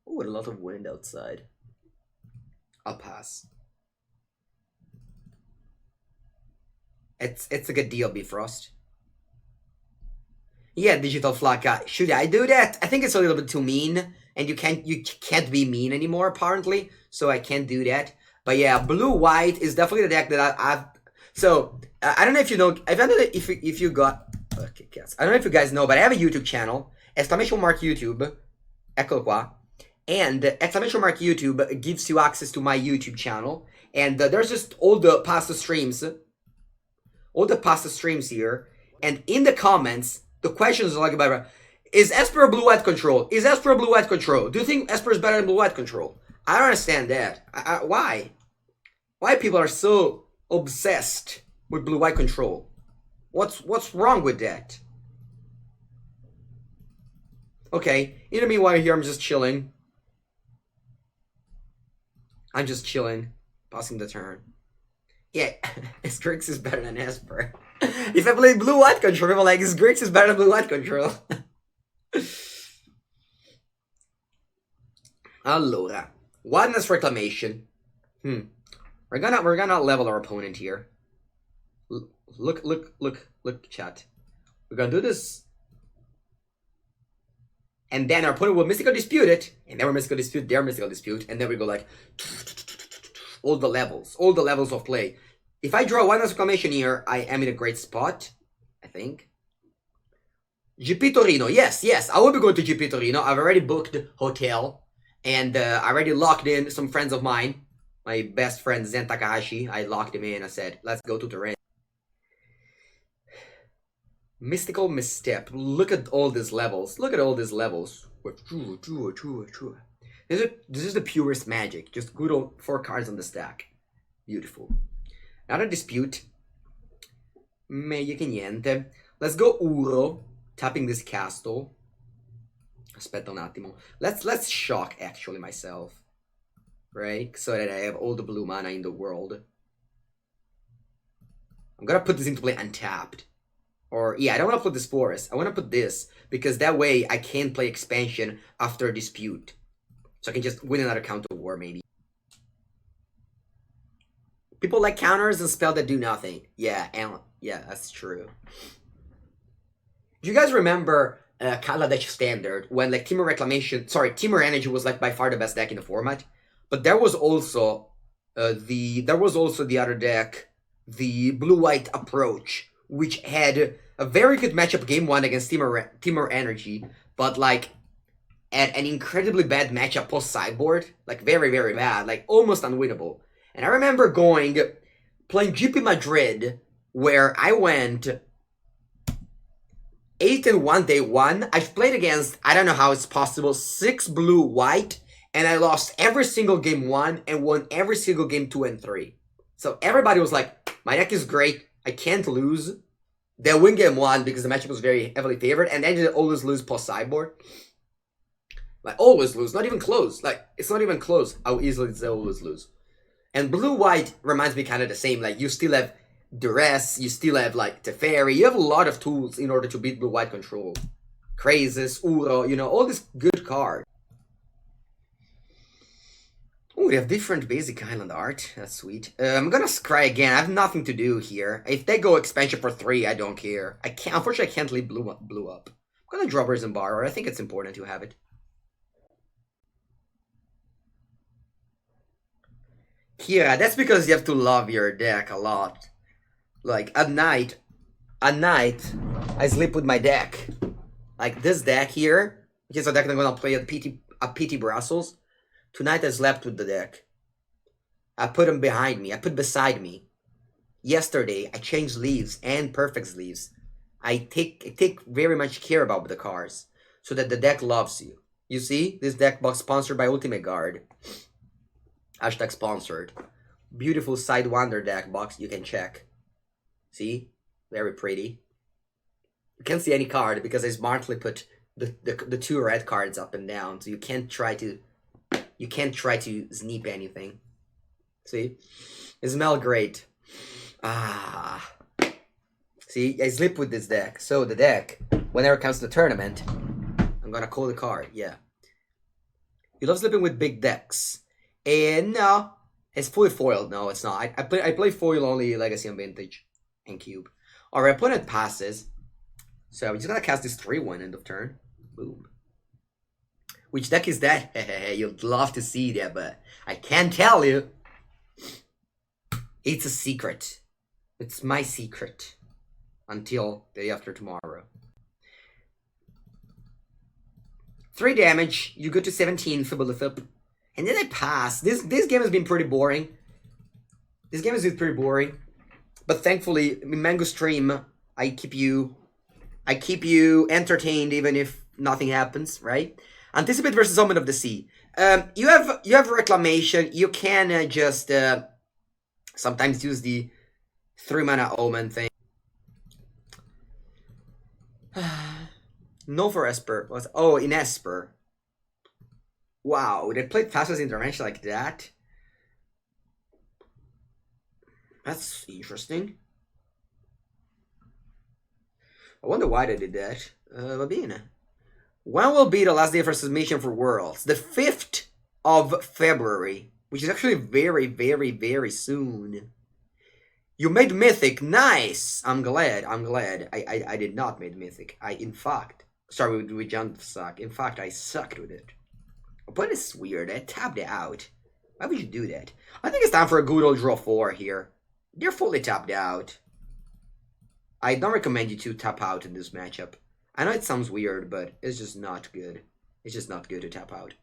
Oh, a lot of wind outside. I'll pass. It's a good deal, Bifrost. Yeah, Digital Flaka. Should I do that? I think it's a little bit too mean. And you can't be mean anymore, apparently. So I can't do that. But yeah, blue-white is definitely the deck that I've... So, I don't know if you know... I don't know if you got... Okay, yes. I don't know if you guys know, but I have a YouTube channel. Exclamation mark YouTube. Eccolo qua. And exclamation mark YouTube gives you access to my YouTube channel. And there's just all the past streams. All the past streams here. And in the comments, the questions are like about... Is Esper blue-white control? Is Esper blue-white control? Do you think Esper is better than blue-white control? I don't understand that. Why? Why people are so obsessed with blue-white control? What's wrong with that? Okay, in the meanwhile here I'm just chilling. I'm just chilling. Passing the turn. Yeah, Grix is better than Esper. If I play blue-white control, people are like, Grix is better than blue-white control. Allora, Wildness Reclamation. We're gonna level our opponent here. Look, chat. We're gonna do this, and then our opponent will Mystical Dispute it, and then we're Mystical Dispute their Mystical Dispute, and then we go like all the levels of play. If I draw Wildness Reclamation here, I am in a great spot, I think. GP Torino, yes, I will be going to GP Torino. I've already booked hotel, and I already locked in some friends of mine. My best friend Zen Takahashi, I locked him in. I said, let's go to Torino. Mystical misstep. Look at all these levels. Look at all these levels. This is the purest magic. Just good old 4 cards on the stack. Beautiful. Not a dispute. Meglio che niente. Let's go Uro. Tapping this castle. Aspetta un attimo. Let's shock actually myself. Right? So that I have all the blue mana in the world. I'm gonna put this into play untapped. Or, yeah, I don't want to put this forest. I want to put this, because that way I can play expansion after a dispute. So I can just win another counter war, maybe. People like counters and spells that do nothing. Yeah, yeah, that's true. Do you guys remember Kaladesh Standard, when like Temur Reclamation, sorry, Temur Energy was like by far the best deck in the format? But there was also the other deck, the Blue-White Approach, which had a very good matchup game 1 against Temur Energy, but like at an incredibly bad matchup post sideboard, like very, very bad, like almost unwinnable. And I remember playing GP Madrid, where I went 8-1 day 1. I've played against, I don't know how it's possible, 6 blue-white, and I lost every single game 1 and won every single game 2 and 3. So everybody was like, my deck is great, I can't lose. They'll win game 1 because the matchup was very heavily favored, and then they always lose post sideboard. Like, always lose, not even close. Like, it's not even close how easily they always lose. And blue-white reminds me kind of the same. Like, you still have Duress, you still have, like, Teferi. You have a lot of tools in order to beat blue-white control. Crazes, Uro, you know, all these good cards. Oh, we have different basic island art. That's sweet. I'm gonna scry again. I have nothing to do here. If they go expansion for 3, I don't care. Unfortunately, I can't leave blue up. I'm gonna draw Brazen Borrower. I think it's important to have it. Kira, that's because you have to love your deck a lot. Like, at night, I sleep with my deck. Like, this deck here, which is a deck I'm gonna play at PT Brussels. Tonight I slept with the deck. I put them behind me. I put beside me. Yesterday, I changed sleeves and perfect sleeves. I take very much care about the cards, so that the deck loves you. You see? This deck box sponsored by Ultimate Guard. Hashtag sponsored. Beautiful Sidewinder deck box, you can check. See? Very pretty. You can't see any card because I smartly put the 2 red cards up and down, so you can't try to sneak anything. See? It smells great. Ah. See, I sleep with this deck. So the deck, whenever it comes to the tournament, I'm gonna call the card, yeah. You love sleeping with big decks. And no, it's fully foiled. No, it's not. I play foil only Legacy and Vintage and Cube. Alright, opponent passes. So I'm just gonna cast this 3-1 end of turn. Boom. Which deck is that? You'd love to see that, but I can't tell you. It's a secret. It's my secret. Until the day after tomorrow. 3 damage. You go to 17 Fibblethip. And then I pass. This game has been pretty boring. This game has been pretty boring. But thankfully, in Mango Stream, I keep you entertained even if nothing happens, right? Anticipate versus Omen of the Sea. You have Reclamation. You can just sometimes use the 3-mana Omen thing. No for Esper. Oh, in Esper. Wow, they played Fastest Intervention like that? That's interesting. I wonder why they did that. Babina. When will be the last day for submission for Worlds? The 5th of February, which is actually very, very, very soon. You made Mythic. Nice! I'm glad. I did not make Mythic. In fact, sorry, we jumped suck. In fact, I sucked with it. But it's weird. I tapped it out. Why would you do that? I think it's time for a good old draw 4 here. They're fully tapped out. I don't recommend you to tap out in this matchup. I know it sounds weird, but it's just not good. It's just not good to tap out.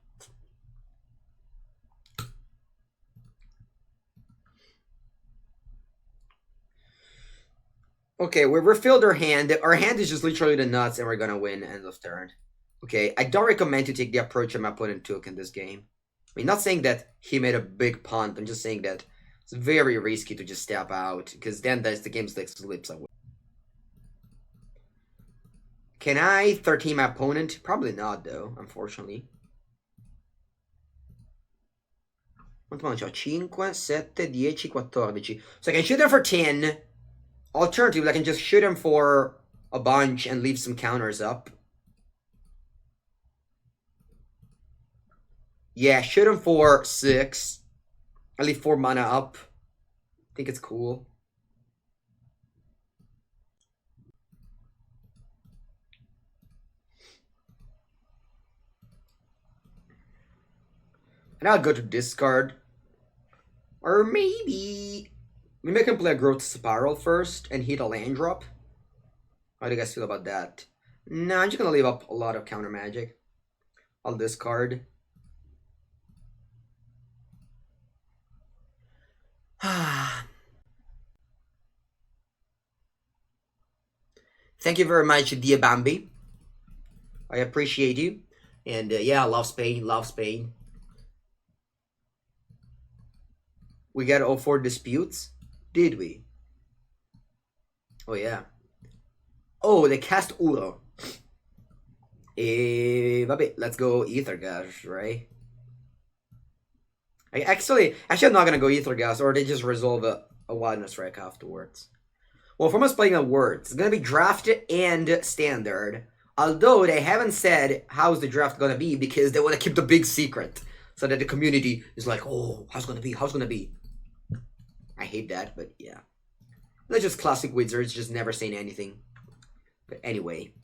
Okay, we refilled our hand. Our hand is just literally the nuts, and we're gonna win end of turn. Okay, I don't recommend to take the approach that my opponent took in this game. I mean, not saying that he made a big punt. I'm just saying that it's very risky to just step out, because then the game slips away. Can I 13 my opponent? Probably not, though, unfortunately. Quanto manca? 5, 7, 10, 14. So I can shoot him for 10. Alternatively, I can just shoot him for a bunch and leave some counters up. Yeah, shoot him for 6. I leave 4 mana up. I think it's cool. And I'll go to discard. Or maybe I can play a Growth Spiral first and hit a land drop. How do you guys feel about that? No, I'm just gonna leave up a lot of counter magic. I'll discard. Thank you very much, Dia Bambi. I appreciate you. And yeah, love Spain, love Spain. We got all 4 disputes? Did we? Oh, yeah. Oh, they cast Uro. Vabbè, let's go Ether Gas, right? Actually, I'm not gonna go Ether Gas, or they just resolve a Wildness Strike afterwards. Well, from us playing on words, it's gonna be draft and standard. Although they haven't said how's the draft gonna be, because they want to keep the big secret, so that the community is like, oh, how's gonna be? How's gonna be? I hate that, but yeah. They're just classic wizards, just never saying anything. But anyway.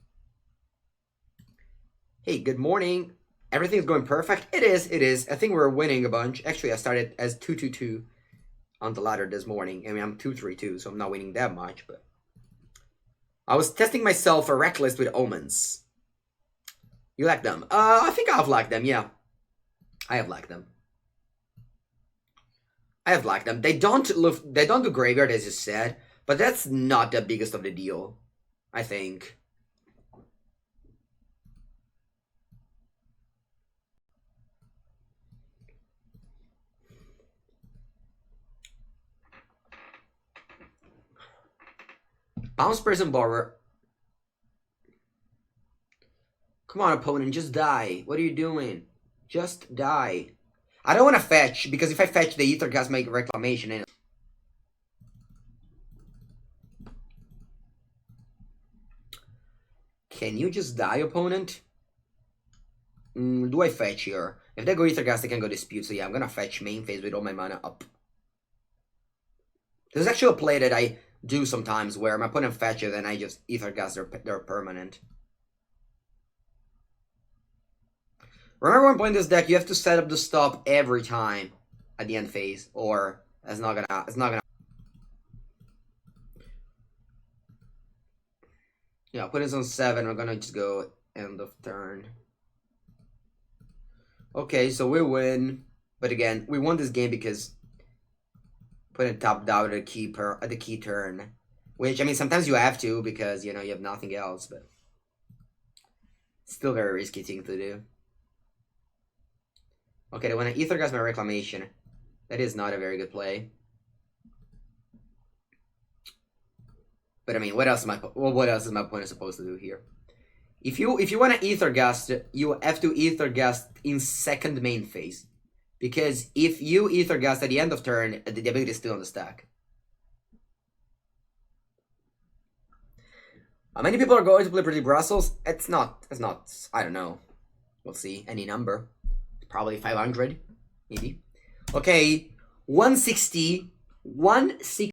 Hey, good morning. Everything's going perfect? It is, it is. I think we're winning a bunch. Actually, I started as 2-2-2 on the ladder this morning. I mean, I'm 2-3-2, so I'm not winning that much, but I was testing myself a Reckless with Omens. You like them? I think I've liked them, yeah. I have liked them. I have liked them. They don't do graveyard, as you said, but that's not the biggest of the deal, I think. Bounce Prison Borrower. Come on, opponent, just die. What are you doing? Just die. I don't want to fetch, because if I fetch, the Ether Gas make Reclamation in it. Can you just die, opponent? Do I fetch here? If they go Ether Gas, they can go Dispute, so yeah, I'm gonna fetch main phase with all my mana up. There's actually a play that I do sometimes where my opponent fetches and I just Ether Gas their permanent. Remember when playing this deck, you have to set up the stop every time at the end phase, or it's not gonna. Yeah, put it on 7. We're gonna just go end of turn. Okay, so we win, but again, we won this game because putting top down at the key turn, which I mean sometimes you have to because you know you have nothing else, but still very risky thing to do. Okay, they want to Ether Gas my Reclamation. That is not a very good play. But I mean, what else is my opponent supposed to do here? If you want to Ether Gas, you have to Ether Gas in second main phase, because if you Ether Gas at the end of turn, the ability is still on the stack. How many people are going to play Pretty Brussels? It's not. I don't know. We'll see. Any number. Probably 500, maybe. Okay, 160, 160.